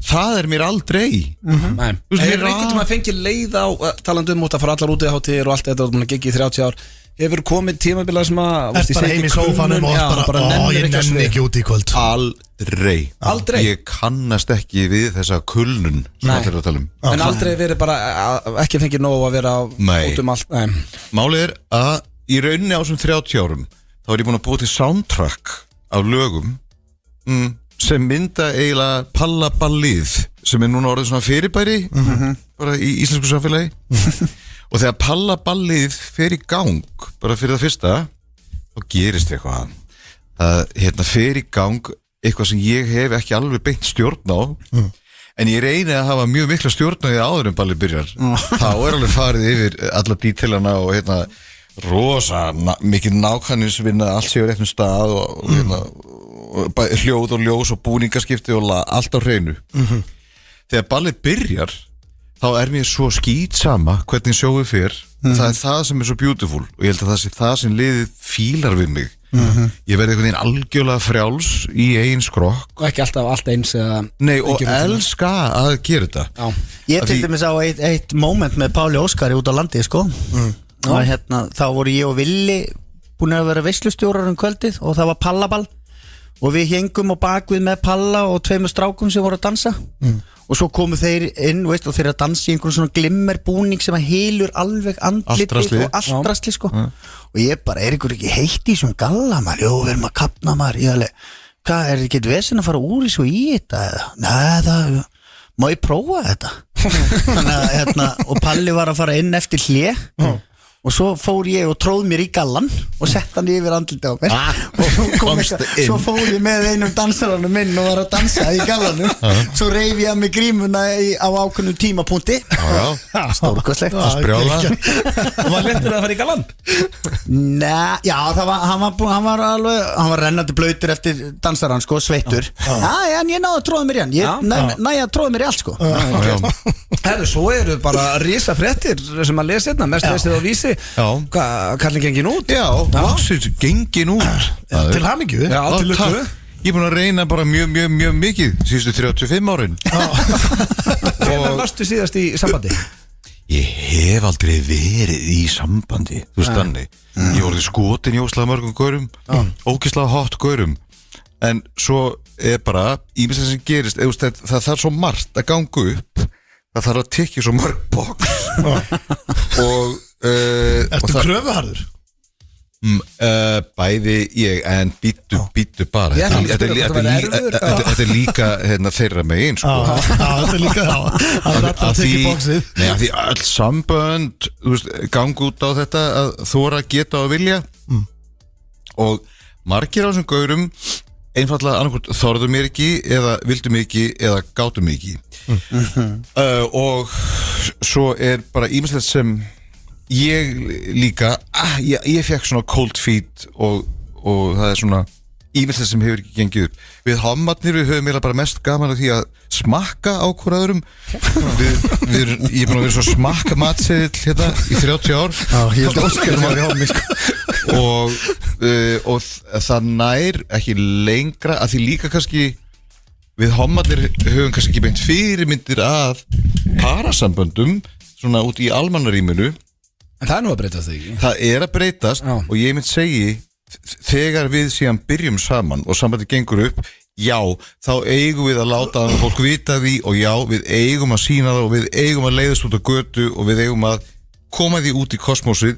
það er mér aldrei. Nei. Hefur einhvern tíma fengið leið á talandi út að fara allar út í hátíðir og allt þetta og búin að geggi í 30 ár. Hefur komið tímabilið sem að Erst bara heim í sófanum og bara ég nenni ekki út í kvöld. Aldrei. Ég kannast ekki við þessa kulnun sem það fyrir að tala um. En aldrei verið bara ekki fengið nóg að vera út allt. Málið að í rauninni á þessum 30 árum þá ég búin að búa til soundtrack af lögum sem mynda eiginlega pallaballið sem núna orðið svona fyrirbæri bara í íslensku samfélagi. Og þegar pallaballið fer í gang bara fyrir það fyrsta þá gerist eitthvað það fer í gang eitthvað sem ég hef ekki alveg beint stjórn á en ég reyni að hafa mjög mikla stjórn á því áður en ballið byrjar þá er alveg farið yfir alla dítilana og rosa mikið nákvæmnisvinna allt séu réttum stað og hljóð og ljós og búningaskipti og allt á hreinu þegar ballið byrjar þá er mér svo skítsama hvernig sjóið fyrr það er það sem er svo beautiful og ég held að það sé það sem liðið fílar við mig ég verði einhvern veginn algjörlega frjáls í eigin skrokk og ekki alltaf allt eins Nei, og elska að gera þetta Ég til dæmis á eitt moment með Páli Óskari út á landi sko og þá voru ég og Villi búin að vera veislustjórar kvöldið og það var pallaball og við hengum á bakvið með palla og 2 strákum sem voru að dansa og svo komu þeir inn og þeir að dansa í einhvern svona glimmerbúning sem að hylur alveg andlitið og allt drasli sko og ég bara, ykkur ekki heitt í svona galla maður, jó, við erum að kapna maður ég alveg, hvað, ekki vesen að fara úr í svo í þetta eða, neða, það má ég prófa þetta þannig að, og Palli var að fara inn eftir hlé og svo fór ég og tróð mér í gallan og sett hann yfir andliti á mér og svo fór ég með einum dansaranum minn og var að dansa í gallanum svo reif ég að mig grímuna á ákveðnum tímapunkti stórkostlegt og var lettur að fara í gallan? Nei, já, hann var rennandi blautur eftir dansaran sko, sveittur en ég náði að tróða mér í hann ég næði að tróða mér í allt sko Svo eru bara risa fréttir sem að lesa hérna, mest lesið á Vísi Kallin gengin út Já, loksins gengin út Til hamingju Til lukku Ég er búin að reyna bara mjög mikið síðustu 35 árin Hvernig varstu síðast í sambandi? Ég hef aldrei verið í sambandi Þú veist þannig Ég voru skotin í óslega mörgum gaurum ógeðslega hot gaurum En svo er bara ýmislegt sem gerist það þarf svo margt að ganga upp það þarf að tekja svo mörg box og Ertu kröfuharður? Bæði ég en býttu bara Þetta er líka þeirra megin sko. Þetta er líka það að tekja boxið Nei, af því öll sambönd gang út á þetta að þóra geta og vilja og margir á þessum gaurum einfallega annarkvort þorðu mér ekki eða vildu mig ekki eða gátu mig ekki og svo er bara ýmislegt sem ég líka ég fekk svona cold feet og það er svona ýmislegt sem hefur ekki gengið upp við hommarnir við höfum eiginlega bara mest gaman af því að smakka á hver öðrum ég er búin að vera svo smakka matseðill hérna í 30 ár ég held að Óskar var í hommi sko og það nær ekki lengra að því líka kannski við hommarnir höfum kannski ekki beint fyrirmyndir að parasamböndum svona út í almannaríminu En það er nú að breytast ekki Það er að breytast og ég mynd segi þegar við síðan byrjum saman og sambandi gengur upp já, þá eigum við að láta fólk vita því og já, við eigum að sína það og við eigum að leiðast út á götu og við eigum að koma því út í kosmosið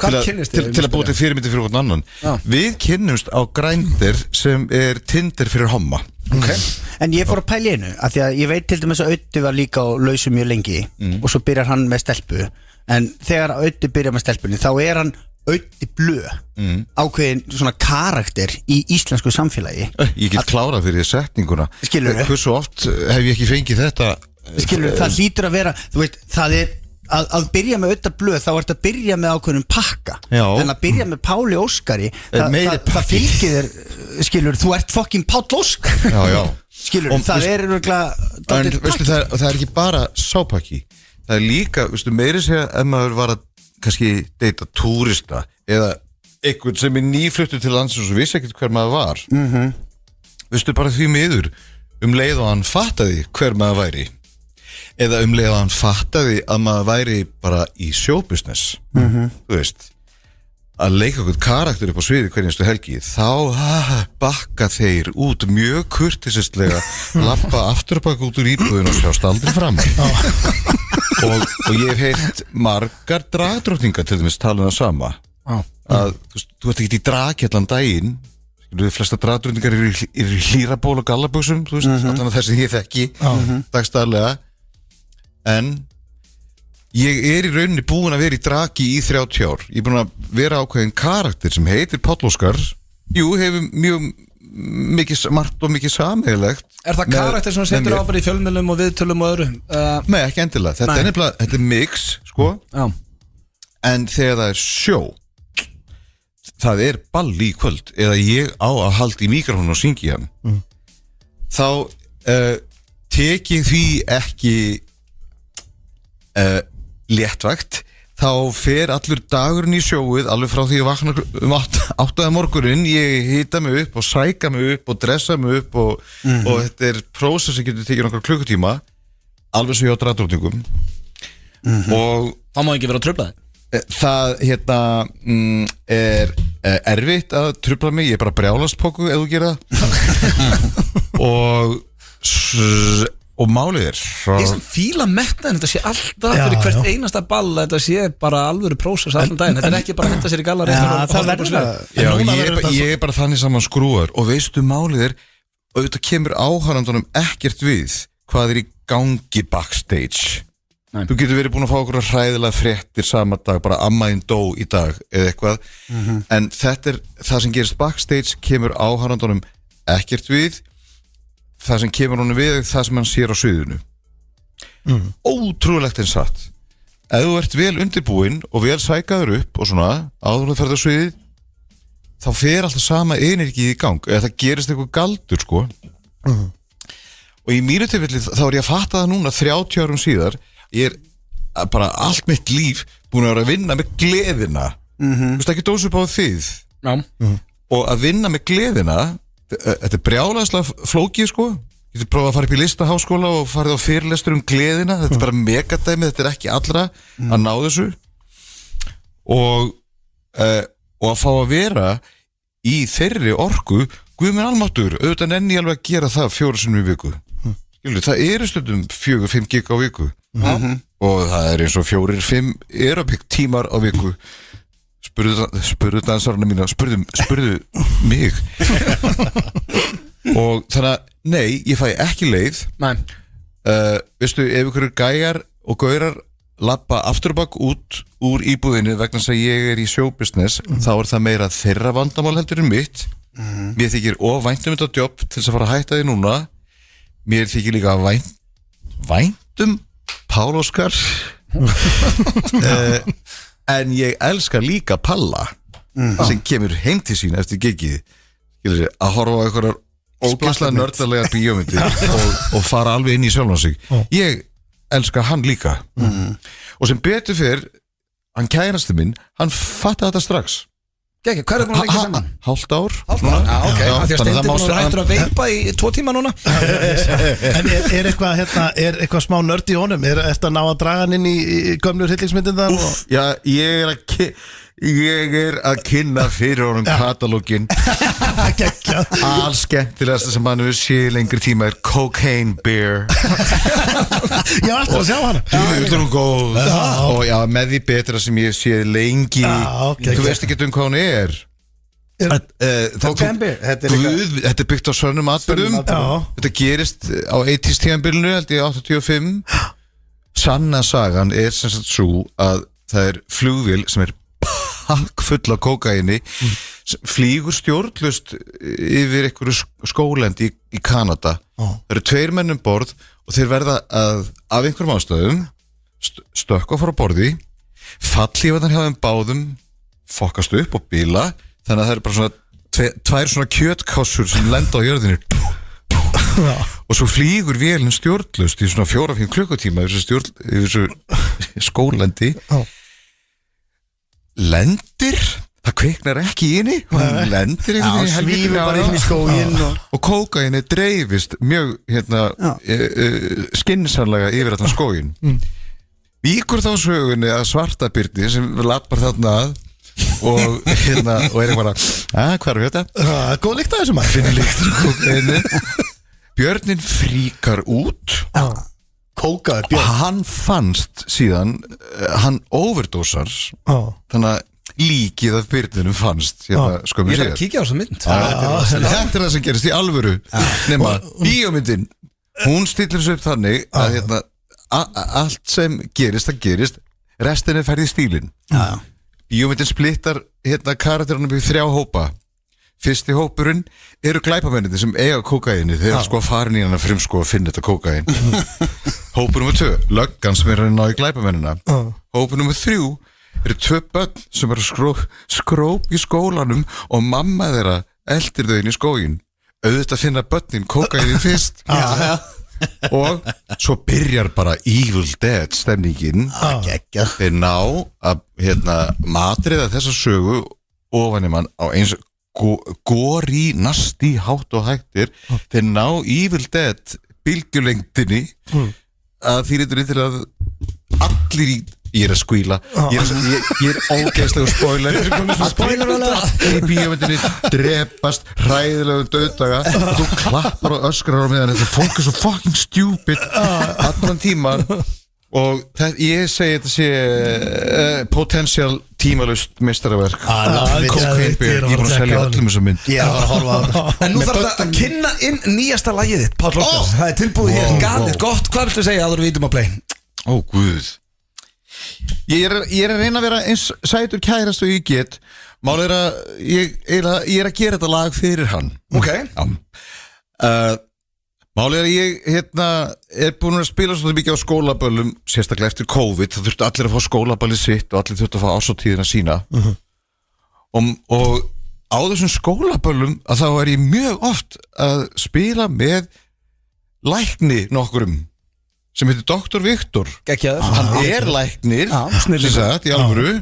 til að búa til fyrirmyndi fyrir hvern annan Við kynnumst á Grindr sem er Tinder fyrir homma En ég fór að pæla í einu af því að ég veit til dæmis að Öddi var líka á lausu mjög lengi og svo byrjar hann með stelpu en þegar Öddi byrjar með stelpunni þá er hann Öddi Blö ákveðin svona karakter í íslensku samfélagi. Ég get klárað fyrir setninguna. Skilurðu? Hversu oft hef ég ekki fengið þetta? Skilur, það hlýtur að vera, þú veist, það er að byrja með Ödda Blöð, þá ert að byrja með ákveðnum pakka. Já. En að byrja með Páli Óskari, það fylgir þér, skilur, þú ert fucking Páll Óskar. Já. Skilur, það er örgulega en veistu, það er ekki bara sápakki. Það er líka, veistu, meiri segja ef maður var að kannski deyta túrista eða einhvern sem er nýfluttur til landsins og vissi ekkert hver maður var. Veistu, bara því miður leið og hann fattaði hver maður væri eða leið og hann fattaði að maður væri bara í showbusiness. Þú veist, að leika okkur karakter upp á sviði hverjastu helgi, þá bakka þeir út mjög kurteisistlega, lappa aftur og baka út úr íbúðin og sjást aldrei fram. og ég hef heyrt margar dragdrottningar til dæmis tala um það sama að þú ert ekki í drag allan daginn. De flesta dragdrottningar eru í hlýraból og gallabuxum, þú veist, allan að þessi ég þekki dagstæðlega, en ég er í rauninni búin að vera í dragi í 30 ár. Ég er búin að vera ákveðin karakter sem heitir Páll Óskar. Jú, hefur mjög mikið margt og mikið sameiginlegt. Er það karakter sem setur á bara í fjölmiðlum og viðtölum og öðru? Nei, ekki endilega. Þetta er nefnilega, þetta er mix, sko. Já. En þegar það er sjó, það er ball í kvöld, eða ég á að halda í mikrofónu og syngi hann, þá tek ég því ekki léttvægt, þá fer allur dagurinn í sjóið, alveg frá því að vakna 8 morgunin, ég hita mig upp og sæka mig upp og dressa mig upp og þetta er prósess sem getur tekið nokkra klukkutíma, alveg svo hjá dragdrottningum. Og það má ekki vera að trufla þig. Það er erfitt að trufla mig, ég er bara brjálastpóku ef þú gerir það. Og málið er ég sem fíla metnaðin, þetta sé alltaf fyrir hvert einasta ball, þetta sé bara alvöru prósess allan daginn, þetta er ekki bara að henda sér í gallar. það verður það. Ég er bara þannig saman skrúar og veistu málið er, auðvitað kemur áhorfendunum ekkert við hvað er í gangi backstage. Nei. Þú getur verið búin að fá okkur hræðilega fréttir sama dag, bara ammaðinn dó í dag eða eitthvað, en þetta er það sem gerist backstage, kemur áhorfendunum ekkert við. Það sem kemur honum við, það sem hann sér á sviðinu. Ótrúlegt en satt. Ef þú ert vel undirbúinn og vel sækaður upp og svona, áður þú ferð á sviðið, þá fer alltaf sama energi í gang, eða það gerist eitthvað galdur, sko. Og í mínu tilfelli þá er ég að fatta það núna 30 árum síðar, ég er bara allt mitt líf búin að vera að vinna með gleðina. Þú veist ekki dósa upp á þið. Og að vinna með gleðina, þetta er brjálæðislega flókið, sko. Ég getur prófað að fara upp í listaháskóla og farið á fyrirlestur gleðina. Þetta er bara megadæmi, þetta er ekki allra að ná þessu. Og að fá að vera í þeirri orku, Guð minn almáttugur, auðvitað nenni ég alveg að gera það 4 sinnum í viku. Skilur, það eru stundum 4-5 gig á viku. Og það er eins og 4-5 aeróbik tímar á viku. Spurðu dansarana mína, spurðu mig. Og þannig að, nei, ég fæ ekki leið. Veistu, ef ykkur gæjar og gaurar labba afturbak út úr íbúðinu vegna þess að ég er í showbusiness, þá er það meira þeirra vandamál heldur en mitt. Mér þykir væntum þetta jobb til þess að fara að hætta því núna. Mér þykir líka væntum Páll Óskar. En ég elska líka Palla sem kemur heim til sín eftir gigið, að horfa á einhverjar ógeðslega nördalega bíómyndir og fara alveg inn í sjálfan sig. Ég elska hann líka. Og sem betur fyrr, hann kærasti minn, hann fattaði þetta strax. Gekki, hvað er búin að leggja saman? Hálft ár. Ok, því að Steindi búin að hættur að veipa í 2 tíma núna. En er eitthvað smá nörd í honum? Er þetta að ná að draga hann inn í gömlu hryllingsmyndin þar? Já, ég er að kynna fyrir honum katalógin. Alls skemmtilegast sem hann hefur séð lengri tíma er Cocaine Bear. Ég var alltaf að sjá hana. Þetta er hún góð. Og já, með því betra sem ég séð lengi. Þú veist ekki hvað hún er. Cocaine Bear. Þetta er byggt á sönnum atburðum. Þetta gerist á 80s tímabilinu, held ég 85. Sanna sagan er sem sagt svo að það er flugvél sem er hakk full af kókaini flýgur stjórnlust yfir einhverju skólendi í Kanada. Það eru 2 menn borð og þeir verða að af einhverjum ástæðum stökkva frá borði, fallífarnar hjá þeim báðum fokkast upp og bila, þannig að það eru bara svona 2 svona kjötkássur sem lenda á jörðinu og svo flýgur vélinn stjórnlust í svona 4-5 klukkutíma yfir þessu skólendi lendir, það kviknar ekki í henni, hún lendir svífur bara inn í skóginn og kókaini dreifist mjög skynsamlega yfir allan skóginn. Víkur þá sögunni að Svartabirni sem lappar þarna að og er bara hvað er þetta? Góð lykt að þessu maður. Finnir lyktir kókaini. Björnin fríkar út Kókaður og björn hann fannst síðan hann overdosar þannig að líkið af byrninum fannst skömmu Ég síðan. að kíkja á þessa mynd Þetta er það sem gerist í alvöru nema bíómyndin hún stillir þessu upp þannig að allt sem gerist, það gerist restin er ferð í stílinn. Bíómyndin splittar karakterunum í 3 hópa. Fyrsti hópurinn eru glæpamennir sem eiga kókaini, þeir eru að fara í hana að finna þetta kókain. Hópur nummer 2, löggan sem er að ná í glæpamennina. Hópur nummer 3 eru 2 börn sem eru skróp í skólanum og mamma þeirra eldir þau inn í skógin. Auðvitað finna börnin kókaini fyrst. Og svo byrjar bara Evil Dead stemningin. Þeir ná að matriða þessa sögu ofan í mann á eins góri, nasti, hátt og hættir. Þeir ná Evil Dead bylgjulengdinni að því til að allir ég er að skvíla ég er ógeðslegur spoiler allir í bíómyndinni drepast hræðilegu dauðdaga og þú klappar og öskrar á meðan þetta fólk er svo fucking stupid allan tíma og ég segi þetta sé potential tímalust meistaraverk Cocaine Bear, ég er búin að selja öllum þessum mynd Ég er að horfa á þetta En nú þarf það að kynna inn nýjasta lagið þitt Páll Óskar, það er tilbúið hér galið gott, hvað ertu að segja áður við vítum að play? Ó guð Ég er að reyna að vera eins sætur kærast og ég get málið er að ég er að gera þetta lag fyrir hann Ok Málið er að ég er búin að spila svo mikið á skólaböllum sérstaklega eftir COVID, það þurftu allir að fá skólaballi sitt og allir þurftu að fá árshátíðina sína og á þessum skólaböllum að þá er ég mjög oft að spila með lækni nokkurum sem heitir Dr. Viktor Gekkjaður hann er læknir snillingur. sem sagt í alvöru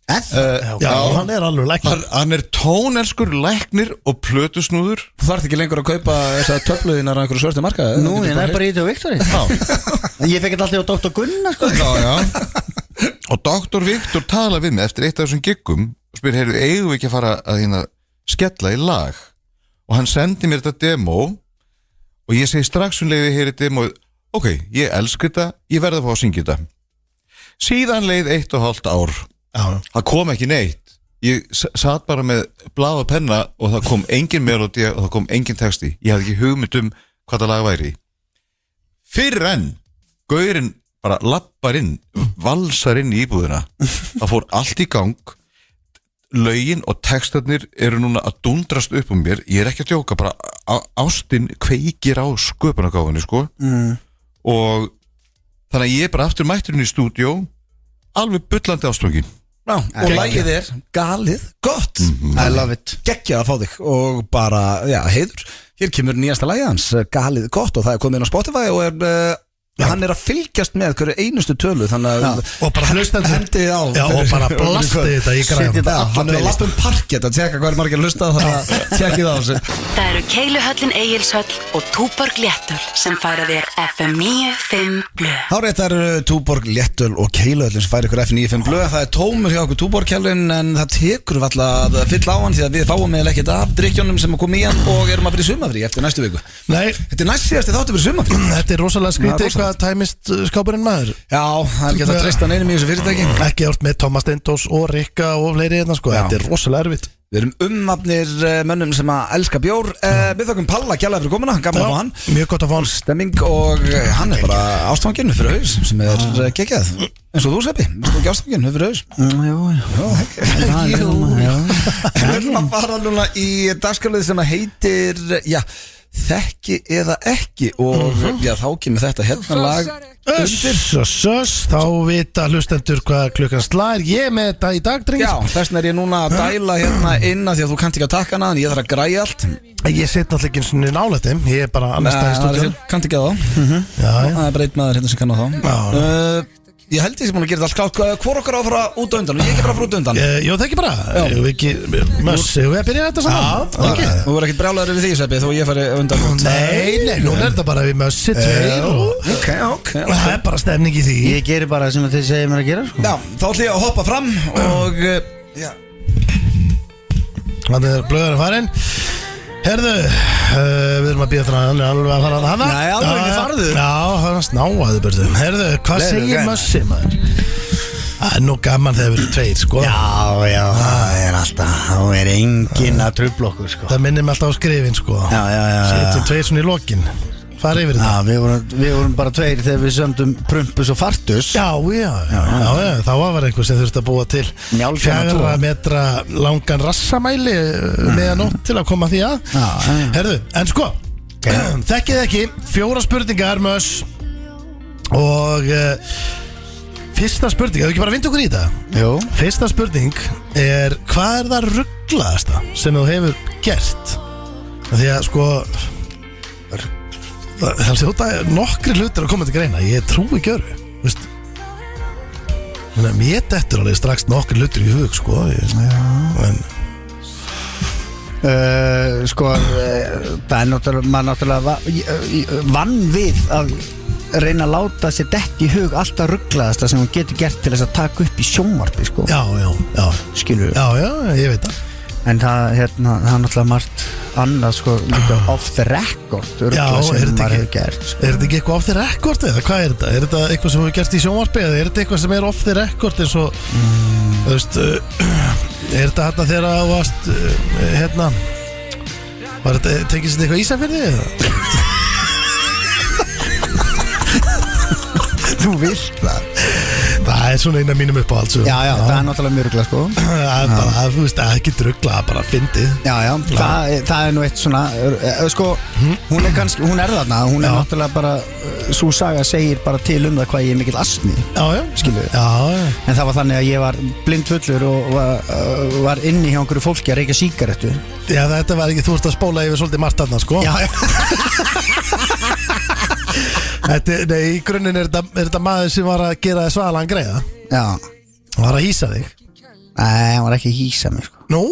Já, hann er alveg læknir hann er tónelskur læknir og plötusnúður Þú þarft ekki lengur að kaupa þessa töfluðinar á einhverju svörstu markaði Nú, ég er bara í þetta á Viktori Ég fekk þetta alltaf á Dr. Gunnar sko og Dr. Viktor tala við mig eftir eitt af þessum giggum og spyr, eigum við ekki að fara að skella í lag og hann sendi mér þetta demo og ég segi strax leið ég heyri demo ok, ég elska þetta, ég verði að fá að syngja þetta síðan leið 1,5 ár það kom ekki neitt ég satt bara með blað og penna og það kom engin melodi og það kom engin texti ég hafði ekki hugmynd hvað það lag væri fyrir en gaurinn bara lappar inn valsar inn í íbúðina það fór allt í gang lögin og textarnir eru núna að dundrast upp mér ég er ekki að djóka, bara ástin kveikir á sköpunargáfunni og þannig að ég er bara aftur mætturinn í stúdíó alveg bullandi ástofngin og lagið er galið gott I love it Geggjað að fá þig og bara, heiður Hér kemur nýjasta lagið hans, galið gott og það er komið inn á Spotify og hann er að fylgjast með hverju einustu tölu þannig að og bara hlustandi hendið á og bara blasti þetta í græðan hann er að lappa parkett að tjekka hvað er margir að hlusta þannig að tjekkið á þessu Það eru Keiluhöllin Egilshöll og Túborg Léttöl sem færa þér FM 95 Blu. Hárið það eru Túborg Léttöl og Keiluhöllin sem færa ykkur FM 95 Blu. Það er tómur hjá okkur Túborg-kjálfin en það tekur alltaf að fylla á hann því að við fáum eða ekkert af drikkjónum sem að koma í hann og erum að fyrir sumafrí eftir næstu viku. Nei, Þetta er næst síðasti þáttur fyrir sumafrí. þetta er rosalega skrítið hvað tæmist skápurinn maður Já, það er ekki að treysta neinum í þessu fyrirtæki. ekki árt með Thomas Steindós og Rikka og fleiri sko. Þetta er rosalega erfitt Við erum umnafnir mönnum sem að elska bjór Við þökkum Palla gæla fyrir komuna, gaman að fá hann Mjög gott að fá hann Stemming og hann bara ástfanginn fyrir haus sem geggjað eins og þú Seppi, þú ekki ástfanginn fyrir haus Jú Við ætlum að fara núna í dagskrálið sem að heitir Þekki eða ekki og þá kemur þetta hérna lag Þá vita hlustendur hvað klukkan slær Ég með þetta í dag, drengir Já, þess vegna ég núna að dæla hérna inn Því að þú kannt ekki að taka hana en ég þarf að græja allt Ég set náttúrulega ekki eins og nálættum Ég er bara annars stæði stúdíun Kannt ekki að þá Það er bara einn maður hérna sem kann á þá Ég held ég sem búin að gera þetta allt klárt Hvor okkar á að fara út á undan og ég ekki bara fara út á undan Jó, það ekki bara Mössi, við að byrja þetta saman Þú verður ekkert brjálæður við því, Seppi, þó ég fari undan Nei, nú er þetta bara við Mössi tveir Ok Það er bara stemning í því Ég gerir bara sem þið segir mér að gera sko. Já, þá ætlum ég að hoppa fram og Þannig er blöðurinn farinn Herðu, við erum að býja þetta Hann er alveg að fara að hana Nei, alveg ekki farðu Já, það er snáaði börðu Herðu, hvað segir Mössi maður? Það er nú gaman þegar við erum tveir, sko Já, það er alltaf Það er enginn að trufla okkur sko. Það minnir mig alltaf á skrifin, sko Já Setjum tveir svona í lokin Fara yfir þetta Við vorum bara tveir þegar við sömdum Prumpus og Fartus Já, þá var einhver sem þurfti að búa til Njálfana 4 metra langan rassamæli meðanótt til að koma því að Herðu, en sko Þekkið ekki, 4 spurningar Möss Og fyrsta spurning, hefur ekki bara vind okkur í þetta? Jú Fyrsta spurning er hvað er það rugglaðasta sem þú hefur gert? Því að sko Það hljóta nokkri hlutir að koma til greina Ég trúi ekki öru Mér dettur alveg strax nokkri hlutir í hug sko en... Sko það er náttúrulega maður náttúrulega vann við að reyna að láta sér dett í hug alltaf rugglaðasta sem hún getur gert til þess að taka upp í sjónvarpi sko. Já Skilur Já, ég veit það En það er náttúrulega margt annað sko líka off the record Já, sem maður hefur gert sko. Er þetta ekki eitthvað off the record eða hvað er þetta? Er þetta eitthvað sem hefur gert í sjónvarpi eða er þetta eitthvað sem er off the record eins og þú veist er þetta hérna þegar þú varst hérna var þetta, tengist þetta eitthvað Ísafirði eða? Þú vilt það Það er svona eina mínum upp á alls Já, það er náttúrulega mjög ruggla sko Það er bara, þú veist, ekki druggla, bara fyndið Já, það er nú eitt svona sko, hún er kannski, hún er þarna hún er náttúrulega bara, svo saga segir bara til það hvað ég er mikill asni skilur en það var þannig að ég var blindfullur og var inni hjá einhverju fólki að reykja sígarettu Já, þetta var ekki, þú veist að spóla yfir svolítið margt þarna, sko Já Nei, í grunninn er þetta maður sem var að gera þið svalan greiða Já Hann var að hýsa þig Nei, hann var ekki að hýsa mig sko Nú,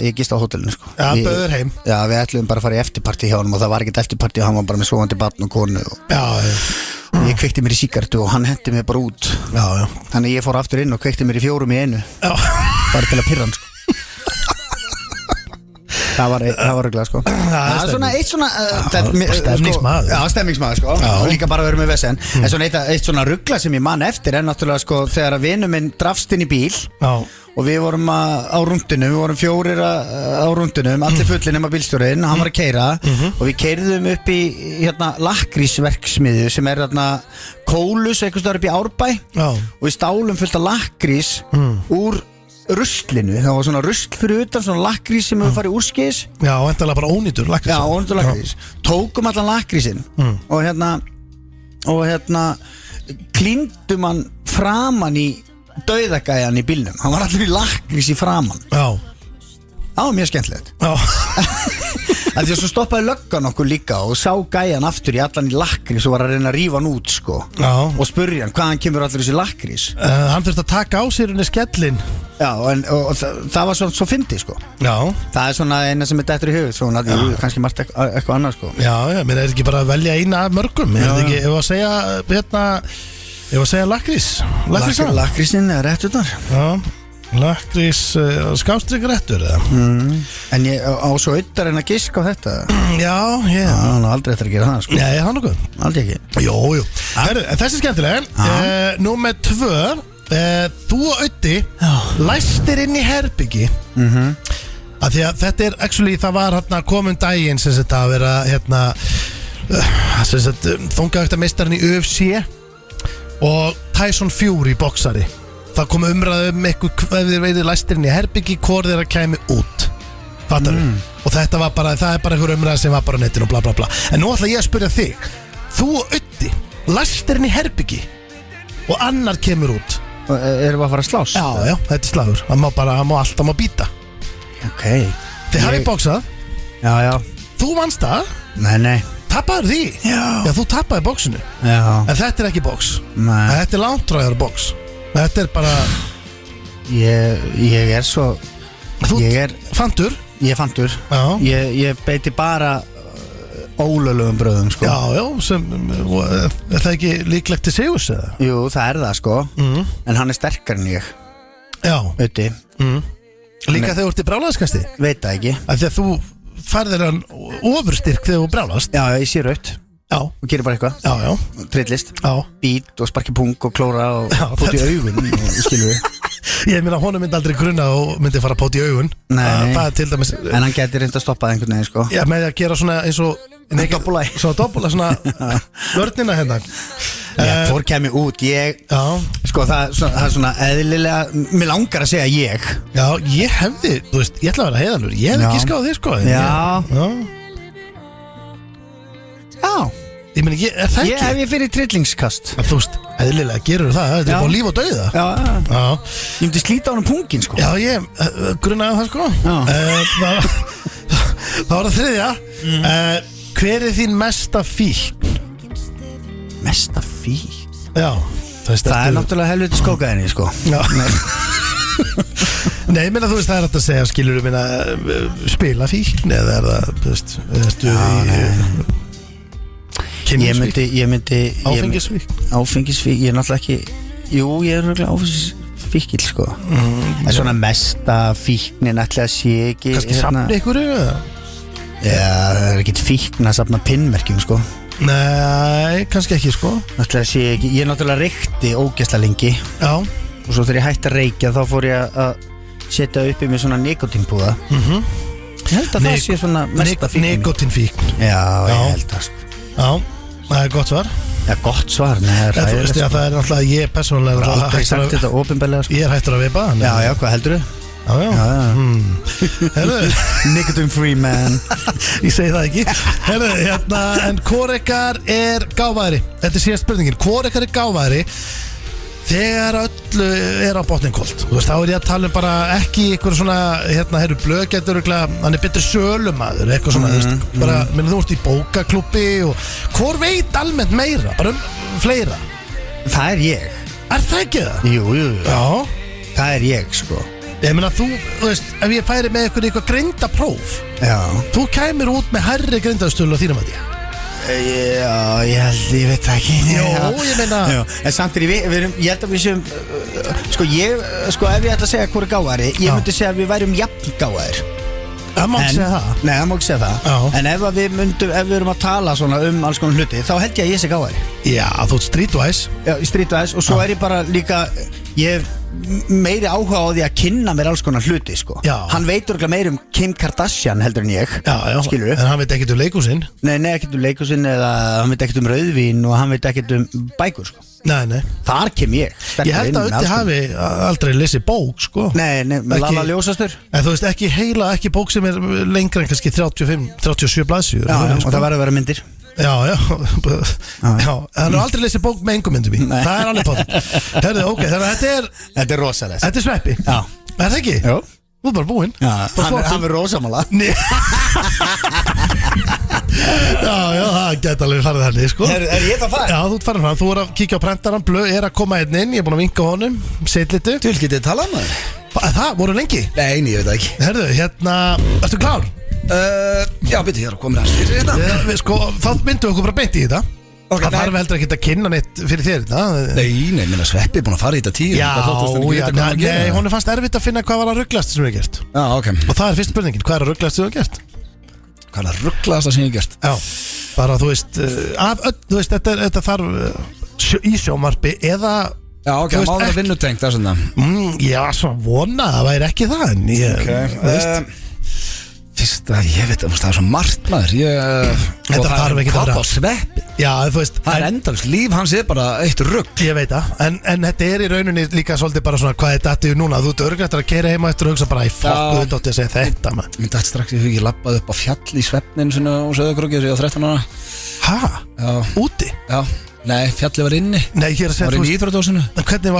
Ég gist á hótelinu sko Já, bauður heim Já, við ætlum bara að fara í eftirparti hjá hann og það var ekkert eftirparti og hann var bara með sofandi barn og konu og ég kveikti mér í sígarettu og hann hendi mér bara út Já Þannig ég fór aftur inn og kveikti mér í 4 í einu Já Bara til að pirra hann sko Það var reglega sko Það er svona eitt svona Stemmingsmaður Já, stemmingsmaður sko og líka bara verið með vesen En svona eitt svona ruggla sem ég man eftir er náttúrulega sko þegar að vinur minn drafst inn í bíl og við vorum á rúndinu við vorum 4 á rúndinum allir fullir nema bílstjórinn, hann var að keyra og við keyrðum upp í hérna lakkrísverksmiðju sem er hérna Kólus, eitthvað stöður upp í Árbæ og við stálum fullt af lakkrís úr ruslinu, það var svona rusl fyrir utan svona lakkrís sem hefur farið úrskis Já, endalega bara ónýtur lakkrís Já, ónýtur lakkrís Tókum allan lakkrísinn og hérna klíndum hann framan í dauðagæjan í bílnum hann var allir í lakkrís í framan Já Það var mjög skemmtilegt Því að svo stoppaði löggan okkur líka og sá gæjan aftur í allan í lakkrís og var að reyna að rífa hann út sko og spurja hann hvaðan kemur allir þessi lakkrís Hann þurfti að taka á sér henni skellin Já, og það var svo fyndið sko Já Það er svona eina sem er dettur í hugð svona að kannski margt eitthvað annað sko Já, mér er ekki bara að velja eina af mörgum Er þetta ekki, ef að segja hérna ef að segja lakkrís Lakkrísinn er rétt utan Já Lakkrís skástrík réttur eða En ég á svo auðvitað en að giska á þetta Já hann aldrei eftir að gera það sko Nei, það nokkuð Aldrei ekki Jú Herru, þessi er skemmtileg Númer 2 Þú og Öddi læstir inn í herbyggi af því að þetta actually, það var komin daginn sem þetta að vera þungavægtarmeistarinn í UFC og Tyson Fury boxari. Það kom umræðu eitthvað ef þeir verið læstir inn í herbyggi hvort þeirra kæmi út. Fattar og þetta var bara, það bara einhver umræða sem var bara á netinu og bla bla bla. En nú ætla ég að spyrja þig, þú og Öddi læstir inn í herbyggi og annar kemur út. Erum við að fara að slást? Já, þetta er slagur. Það má alltaf býta. Ok. Þið hafið boxað. Já. Þú vannst það. Nei. Tappaður því? Já, þú tappaði boxinu. Já. En þetta er ekki box. Nei. Þetta er langtræðar box. Þetta er bara Ég er svo fantur. Ég er fantur. Já. Ég beiti bara ólöglegum bröðum sko. Já, sem er það ekki líklegt til sigurs eða? Jú, það er það sko. En hann er sterkar en ég. Já. Öddi. Líka þegar þú ert í brjálæðiskasti? Veit það ekki. Af því að þú færðir hann ofurstyrk þegar þú brjálæðast. Já, ég sé raut. Já. Og gerir bara eitthvað. Já. Trillist. Já. Bít og sparki pung og klóra og pót í augun og skilur við. Ég meina honum myndi aldrei grunna og myndi fara pót í augun. Nei. Það er til dæmis. En hann geti reynda að stoppa einhvern veginn sko. Já, með að gera svona eins og Doppula. Svona vörnina hérna. Hvor kemur út, sko það er svona eðlilega, mér langar að segja ég. Já, ég hefði, þú veist, ég ætla að vera heiðalur. Ég hefði giskað á þig sko. Já. Ég meni, er það ekki? Ég fyrir trillingskast. Þú veist, eðlilega gerur það, þetta er bara líf og dauða. Já. Ég myndi slíta á hann pungin sko. Já, ég grunnaði það sko. Það var það þriðja. Hver er þín mesta fíkn? Mesta fíkn? Já. Það er náttúrulega helviti skókaðinni sko. Já. Nei, minna þú veist, það er hægt að segja, skilur þú minna spila fíkn eða er það, þú veist, ertu í Ég myndi Áfengisfíkn, ég er náttúrulega ekki. Jú, ég er náttúrulega áfengisfíkil sko. En svona mesta fíknin ætla að sé ekki. Kannski safna ykkur eða? Já, það er ekkert fíkn að safna pinnmerkjum sko. Nei, kannski ekki sko. Ætla að sé ekki, ég er náttúrulega reykti ógeðslega lengi. Já. Og svo þegar ég hætti að reykja þá fór ég að setja upp í mig svona nikotínpúða. Ég held að það sé svona mesta fíkn. Nikotínfíkn. Já, ég held það sko. Já, það er gott svar. Já, gott svar, nei, það er náttúrulega, ég persónulega aldrei sagt þetta opinberlega sko. Ég er hættur að veipa. Já, hvað heldur þú? Já. Nicotine free man. Ég segi það ekki. Herðu, en hvor ykkar er gáfaðri? Þetta er síðan spurningin. Hvor ykkar er gáfaðri þegar öllu er á botnin kolt? Þú veist, þá er ég að tala bara ekki ykkur svona, herru blöðgættur, hann er betur sölumadur, eitthvað svona, þú veist, bara, menn þú ert í bókaklúbbi og hvor veit almennt meira, bara fleira? Það er ég. Er það ekki það? Jú. Já. Það er ég, sko. Ég meina, þú veist, ef ég færi með eitthvað greindapróf, þú kæmir út með hærri greindaðstölu á þínum að því. Já, ég veit það ekki. Jó, ég meina. En samtidig, ég held að við séum, ef ég ætla að segja hvað er gáðari, ég myndi segja að við værum jafn gáðar. Það má ekki segja það. Nei, það má ekki segja það. En ef við erum að tala svona alls konar hluti, þá held ég að ég sé gáðari. Já, þú ert streetwise. Já, streetwise, og svo er ég bara líka, ég hef meiri áhuga á því að kynna mér alls konar hluti sko. Hann veit örgulega meir Kim Kardashian heldur en ég. Skilur þú? En hann veit ekkert leikúsinn. Nei, ekkert leikúsinn, eða hann veit ekkert rauðvín og hann veit ekkert bækur sko. Nei. Þar kem ég. Ég held að Öddi hafi aldrei lesið bók sko. Nei, með Lala ljósastur. En þú veist, ekki bók sem er lengra en kannski 35-37 blaðsíður. Já, og það verður að vera myndir. Já, hann har aldrei lesið bók með engum myndum í. Það er alveg pátt. Herðu, ok, þannig að þetta er rosalegt. Þetta er sveppi. Já. Er það ekki? Jú. Þú er bara búinn. Hann er rosamála. Já, það geta alveg farið þannig sko. Er ég það farið? Já, þú ert farið fram. Þú er að kíkja á prentaran, blöð er að koma inn. Ég er búin að vinka honum, setlitu. Þú vil getið talað með það? Það, voru lengi? Nei, ég veit það ekki. Herðu, ertu klár? Já, byrju, ég er að koma næst fyrir þetta. Sko, þá myndum við okkur bara beint í þetta. Það þarf heldur ekki að kynna neitt fyrir þér þetta. Nei, minna Sveppi er búin að fara í þetta 10. Nei, hún er fannst erfitt að finna hvað var að ruglast sem við hefum gert. Já, ok. Og það er fyrst spurningin, hvað er að ruglast sem við hefum gert? Hvað er að ruglast sem ég hef gert? Já, bara þú veist, þetta þarf í sjónvarpi eða Já, ok, Þú veist, máður að vinnutengt þess vegna Ég var svo vona að það væri ekki það En ég, þú veist Fyrsta, ég veit það er svo margt maður Þetta þarf ekki að vera. Hvað á sveppi? Já, þú veist Það er endalist, líf hans er bara eitt rugg Ég veit það, en þetta er í rauninni líka svolítið bara svona hvað er dattið núna Þú ert örgrættur að keyra heima eftir og hugsa bara í fokk Þú dótti að segja þetta maður Mér dætt strax ég ekki lappað upp á fjall í svefnin svona og Söðukrúki þegar ég var 13 ára Ha? Já. Úti? Já, nei, fjallið var inni Nei, ég er að segja Var þú inni í íþróttahúsinu En hvernig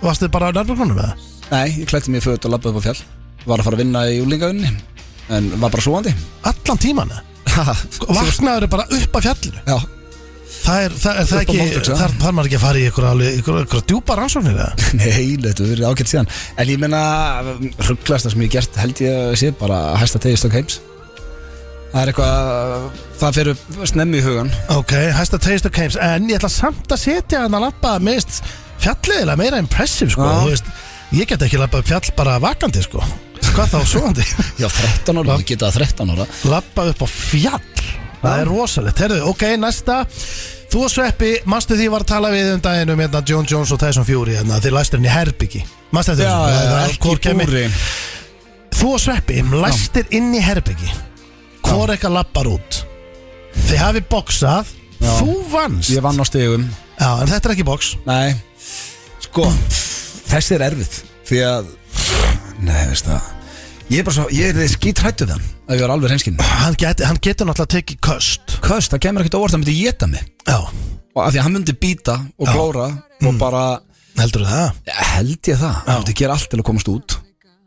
varstu bara á nærvörkunum með það? Nei, ég klætti mig í föt og lappaði upp á fjall Var að fara að vinna í úlingaunni En var bara svoandi Allan tíman? Vaknaður bara upp af fjallinu? Já, Það er Upp á ekki, Moldvöx, ja. þar maður ekki að fara í ykkur djúpa rannsóknir eða? nei, þetta verið ágætt síðan En ég meina, rugglegasta sem ég hef gert held ég að sé bara að hæsta tegið Stockholms Það er eitthvað, það fyrir snemmi í hugan Ok, hæsta Taste of Games En ég ætla samt að setja hann að lappa Meist fjalliðilega meira impressive sko. Já. Þú veist, ég get ekki lappað upp fjall bara vakandi sko. Hvað þá svoandi Já, 13 ára, við geta 13 ára Lappað upp á fjall Það er rosalegt, herðu, ok, næsta Þú og Sveppi, manstu því ég var að tala við daginn hérna, John Jones og Tyson Fury hérna, Þeir læstir henni í herbyggi Manstu þetta? ekki í búri Þú og Sveppi, læstir inn í herbyggi Hvor eitthvað lappar út Þið hafi boxað Þú vannst Ég vann á stigum Já, en þetta er ekki box Nei, sko, þessi er erfið Því að, nei, veist það Ég er bara svo, ég er skítrættu við hann Að ég var alveg hreinskinn Hann getur náttúrulega tekið köst Köst, það kemur ekkert óvart, hann myndi geta mig Já, Og af því að hann myndi býta og glóra Og bara, heldur það? held ég það Hann myndi gera allt til að komast út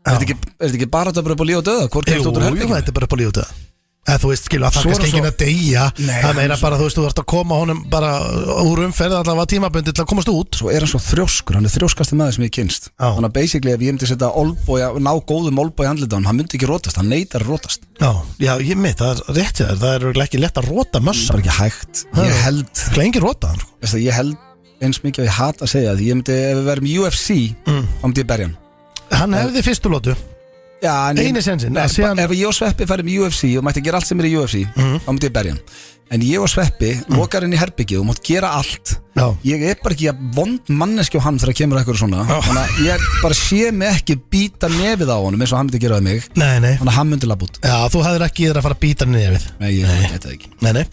Er þetta ekki bara þetta bara upp á líf og döða? Hvort kemst út úr Jú, herbygginu? þetta er bara upp á lífið Eða þú veist, skilu, að það Svo er kannski svo- enginn að deyja Nei, Það meira bara, þú veist, þú ert að koma honum bara úr umferð allavega tímabundi til að komast út Svo er hann svo þrjóskur, hann er þrjóskasti maður sem ég kynst Já. Þannig að basically ef ég myndi setja olbói, ná góðum olbói í andlita á hann myndi ekki rótast, hann neitar að rótast Já, ég mitt, það er rétt hjá þér Það er örugglega ekki létt að róta mössa Bara ekki hægt Ég held, Það er engin róta hann, sko. veist það, ég held eins mikið að ég hata að segja því ég myndi, ef við verum í UFC þá myndi ég berja hann Hann hefði fyrstu lótu Já, en Eini sénsinn, Nei, að síðan- ef ég og Sveppi færum í UFC og mætti gera allt sem er í UFC þá myndi ég berja hann En ég og Sveppi lokar inn í herbyggið og mátt gera allt Já. Ég er bara ekki að vond manneski á hann þegar kemur eitthvað svona Þannig að ég bara sé mig ekki býta nefið á honum eins og hann myndi gera það mig Nei, Þannig að hann myndi labba út Já, þú hefðir ekki að fara að býta nefið Nei, ég geta það ekki Nei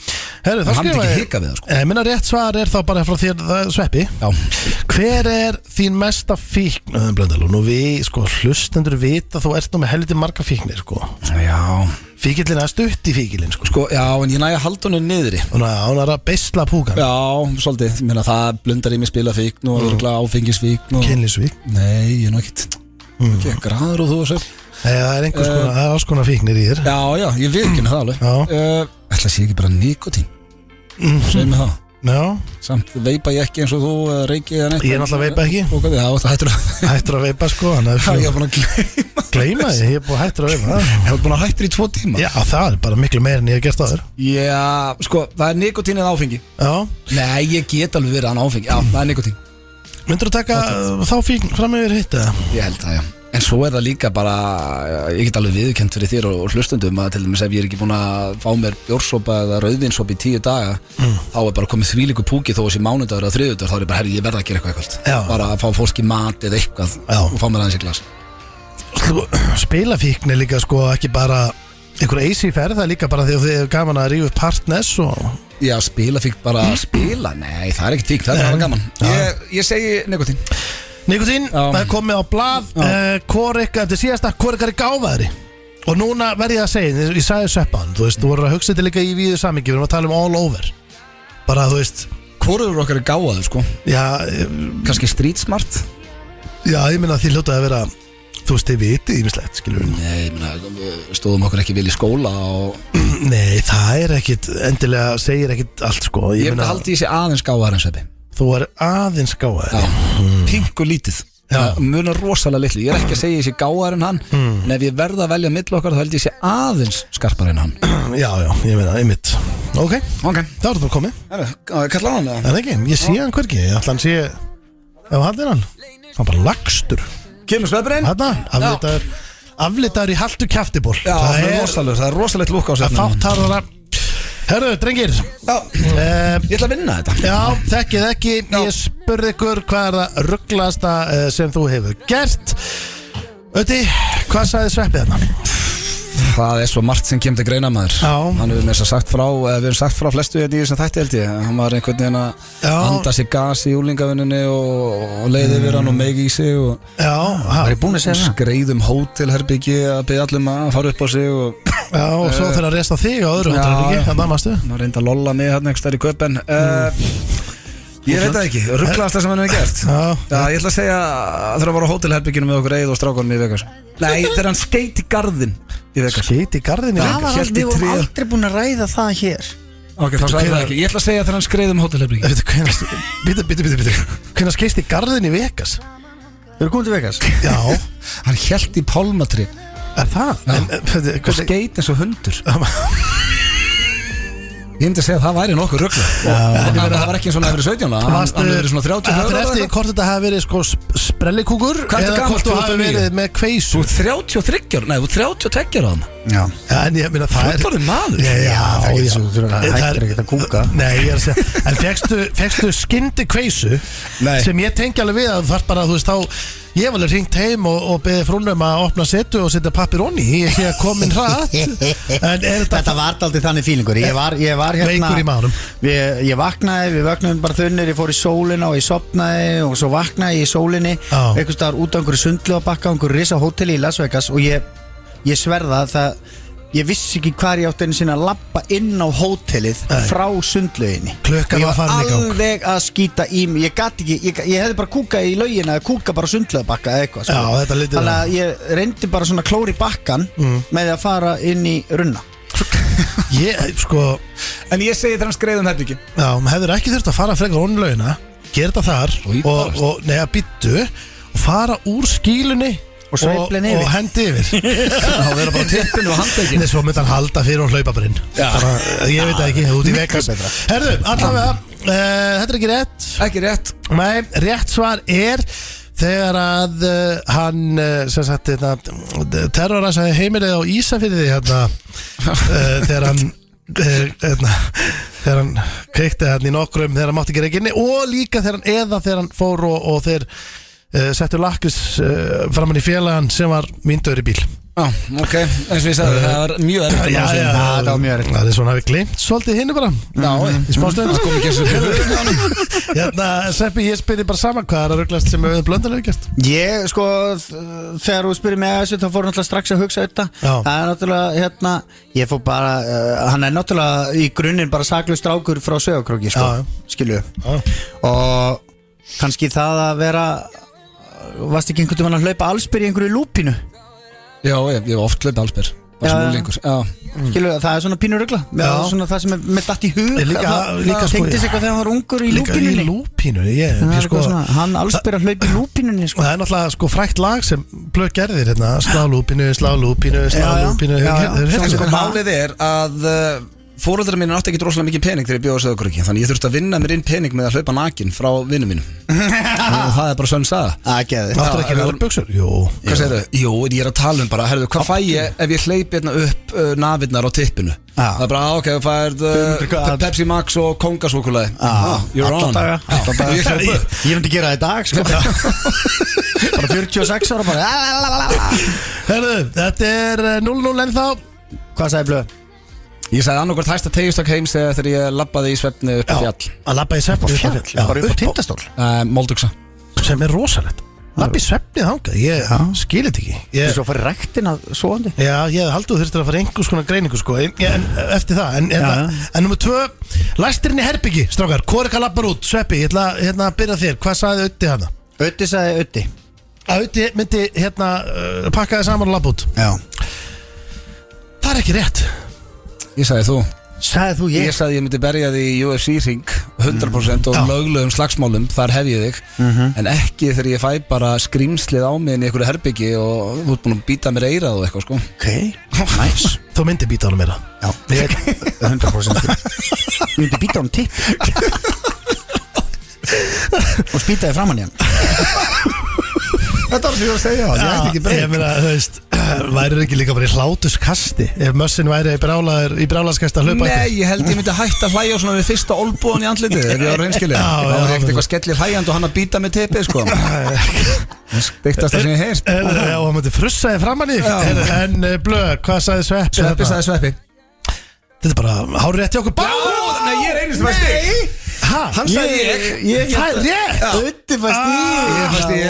Herru, þá Hann myndi skrifa ekki ég hika við það sko Minna rétt svar er þá bara frá þér Sveppi Já, Hver er þín mesta fíkn Blöndal, og nú við, sko, hlustendur vita Þú ert nú með helviti marga fíknir, sko já Fíkillin er stutt í fíkillin, sko Sko, já, en ég næja að halda honum niðri Og hún er að beisla púkan Já, svolítið, ég meina það blundar í mig spilafíkn og örugglega áfengisfíkn og... Kynlífsvík Nei, ég er nú ekkert Ekki graður og þú og sér Það er einhvers konar, það er alls konar fíknir í þér Já, já, ég viðkynna það alveg Já. Ætla sé ekki bara nikotín Segð mér það Já, Samt veipa ég ekki eins og þú reiki eða neitt Ég er náttúrulega veipa ekki. Og hvað við, það hættur að hættur að veipa, sko Já, ég er búin að gleyma Gleyma því, ég er búin að hættur að veipa Ég er búin að hættur í 2 tíma Já, það er bara miklu meir en ég hef gert aður Já, sko, það er nikotín eða áfengi Já, Nei, ég get alveg verið án áfengi Já, það er nikotín myndur þú taka þá fíkn fram yfir hitt eða? Ég held það, já En svo er það líka bara, ég get alveg viðurkennt fyrir þér og hlustundum að til dæmis ef ég er ekki búin að fá mér bjórsopa eða rauðvinsopa í 10 daga þá er bara komið þvílíku púki þó þessi mánudagur eða þriðudagur þá er ég bara, herri, ég verða að gera eitthvað Já. bara að fá fólki mat eða eitthvað Já. og fá mér aðeins í glas Spilafíkn er líka sko ekki bara einhver easy ferð, það er líka bara því að þið er gaman að rífa upp partners og Já, spila fík bara að spila Nei, það er ekkert fík, það er bara gaman Ég segi nikotín Nikotín, Já. það er komið á blað hvor ykkar, þetta er síðasta, hvor ykkar er gáfaðri og núna verð ég að segja ég sagði Sveppan, þú veist, þú voru að hugsa þetta líka í víðu samingi, við erum að tala um all over bara, þú veist Hvorur okkar er gáðaður, sko já, Kannski street smart já, ég minna að því hljóta að vera þú veist, þið vitið ímislegt, skilur við Nei, ég meina, stóðum okkur ekki vel í skóla og Nei, það er ekkit, endilega segir ekkit allt, sko Ég meina, haldi ég sé aðeins gáðaður en Sveppi þú er aðeins gáfaðri Pink og lítið Já. Munar rosalega litlu Ég er ekki að segja ég sé gáðar en hann En ef ég verða að velja mill okkar þá held ég sé aðeins skarpar en hann Já, ég meina, einmitt Ok, Ok, þá er þetta komið kalla hann eða? En ekki, ég sé hann hvergi, ég ætla hann sé ef hann er hann, hann bara lagstur Kemur Sveppurinn? Þarna, aflitaður í haltu kjaftiból Já, það er rosalegt lúk á að svefnum fátt harðara Herru, drengir Já, ég ætla að vinna þetta. Já, þekkið ekki. Ég spurði ykkur hvað það rugglasta sem þú hefur gert. Ötti, hvað sagði Sveppi þarna? Það svo margt sem kemur til greina, maður. Já. Hann hefur með þess að sagt frá, við hefum sagt frá flestu í þessum þætti, held ég. Hann var einhvern veginn að anda sér gas í úlingavinnunni og leiði yfir hann og megi í sig og Já, Var ég búin að segja það? skreiðum hótelherbyggi að byggja allum að fara upp á sig og og svo þegar að resta þig á öðru hóttur ekki, hann damastu. hann reyndi að lolla mig hann einhvers þar í Köpen. Ég veit það ekki, rugglaðasta sem hann hefur gert. Já. Ég ætla að segja að þegar hann var á hótelherbygginu með okkur Eið og strákunum í Vegas. Nei, þegar hann skeit í garðin í Vegas. Skeit í garðinni Það var hélt í við vorum tré. aldrei búin að ræða það hér Ok, þá sagði það ekki. Ég ætla að segja þegar hann skreið hótelherbyggi. Býtu Hvenær skeist í garðinni í Vegas? Þau eru komið til Vegas Já, Hann hélt í pálmatri er það? og skeit eins og hundur. Ég myndi að segja að það væri nokkuð ruggla. Það var ekki eins og hann hefur verið 17. Hann hefur verið svona 30 Það er eftir hvort þetta hafi verið sko sprellikúkur Hvað ertu eða gamall, hvort þú hafi 2009? verið með kveisu. Þú ert 33 ára, nei, þú ert 32 ára. Já Já, en ég meina það er Fullorðinn maður. Já, það er ekki svo, þú Það hættir ekkert að kúka Nei, ég er að segja En fegstu skyndi kveisu Nei. sem ég tengi alveg við að þú þarf bara, þú veist, þá ég hef alveg hringt heim og beðið frúnum að opna setu og setja pappir onni ég sé að komin hratt En er Þetta var aldrei þannig fílingur Ég var hérna Veikur í maðurum. Ég vaknaði, við vöknum bara þunnir Ég fór í sólina og ég sopnaði Og svo vaknaði ég í sólinni Já. Einhvers staðar út á einhverju sundlaugabakka Einhverju risa hóteli í Las Vegas Og ég sverða það Ég vissi ekki hvar ég átti einu sinni að labba inn á hótelið frá sundlauginni Klukkan var farin í gang. Ég var alveg að skýta í mig Ég gat ekki, ég hefði bara kúkað í laugina Eða kúkað bara á sundlaugabakka eða eitthvað Já, þetta litið Þannig að ég reyndi bara svona klóri bakkan Með því að fara inn í runna Ég, sko En ég segi þegar hann skreið herbyggi. Já, maður hefur ekki þurft að fara frekar onnlaugina gera þetta þar og neða byttu og fara úr skílunni Og sveifla henni yfir. og hendi yfir Þá verður bara tippinu og handekinn. Svo myndi hann halda fyrir og hlaupa bara inn bara, ég veit það ekki, út í Vegas Herðu, allavega, þetta er ekki rétt Ekki rétt. Nei, rétt svar er þegar að hann sem sagt terroræsaði heimilið á Ísafirði þegar hann þegar hann kveikti hann í nokkrum þegar hann mátti ekki reikinni og líka þegar hann fór og þeir settu lakris framan í félagann sem var myndaður í bíl Ok, eins og ég sagði, það var mjög erfitt. það var mjög erfitt. Það er svona að við glimt svolítið hinnu bara í smá stund Það kom ekki eins og Sveppi, ég spyrir bara saman hvað er að rugglast sem við blöndan hefur gert Ég, sko, þegar þú spyrir mig að þessu þá fór náttúrulega strax að hugsa þetta Já. Það er náttúrulega, ég fór bara hann er náttúrulega í grunninn bara saklaus strákur frá Sauðárkróki, sko, Já. skilju og kannski það að vera varst ekki einhvern veginn að hlaupa allsbyr í einhverju lúpínu Já, ég hef oft hlaupið allsbyr. Var Já. sem úlingur. Já. skilju, það er svona pínu rugla svona það sem er með datt í hug Líka- það líka sko- tengdist eitthvað þegar hann var ungur í Líka í lúpínunni lúpínu hann allsbyr að hlaupa í lúpínunni, Og sko það er náttúrulega sko frækt lag sem Blöð gerðir slá lúpínu, slá lúpínu, slá Já, já. lúpínu Já, já. Hefur Sko, þetta? málið er að fóreldrar mín átti ekki rosalega mikið pening þegar ég bjóði á Sauðárkróki, þannig ég þurfti að vinna mér inn pening með að hlaupa nakin frá vinnum mínum og það er bara sönn saga. að geði Áttur ekki Já, verið buksur? Jú Hvað segirðu? Jú, ég er að tala um bara, herðu, hvað fæ ég ef ég hleypi hérna upp nafirnar á tippinu? Já. Það er bara, ok, þú færð Pepsi Max og Kongasúkulaði. You're alla on. daga, alla daga. Ég hljóp upp. Ég myndi gera það í dag, sko bara 46 ára bara Herðu, þetta er 0-0 ennþá Hvað sagði Blöð? Ég sagði annarkvært hæsta tegjustak heims þegar ég labbaði í svefni upp á fjall. Að labba í svefni upp á fjall Já, Bara upp á tindastól Moldugsa. sem er rosalegt Labba í svefni þangað, ég skilir þetta ekki Þú ég, svo farið ræktina svoandi Já, ég haldið þú þurftir að fara einhvers konar greiningu sko en eftir það En nummer 2, læstirinn í herbyggi, strákar Hvor ekki að labbar út, Sveppi, ég ætla að byrja þér Hvað sagði Öddi hana? Öddi sagði Öddi Að Öddi myndi pakka þið saman og labba út Já Það er ekki rétt Ég sagði þú. Sagði þú Ég sagði ég myndi berja þig í UFC-ring 100% og Já. löglegum slagsmálum, þar hef ég þig en ekki þegar ég fæ bara skrýmslið á mig inn í einhverju herbyggi og þú ert búin að býta mér eirað og eitthvað, sko. Ok, nice Þú myndi býta honum meira Já, 100% Ég myndi býta honum tipp og spýta þið framan í hann Þetta var því að segja það, ég ætti ekki Ég meina, þú veist Værir ekki líka bara í hlátuskasti ef mössin væri í brjálaskasti að hlaupa Nei, ég held ég myndi hætta að hlæja svona við fyrsta olbúan í andlitið ef ég var reynskilið Já, Það var já, ekkert eitthvað skellir hlæjand og hann að býta með tepið sko Bygtast það sem ég heyrst Já, hann myndi frussa þig framan í En Blöð, hvað sagði Sveppi? Sveppi sagði Sveppi Þetta er bara hárið rétt í okkur Nei, ég er einnig sem var stig Hann sagði ég Það er rétt Utti fæst í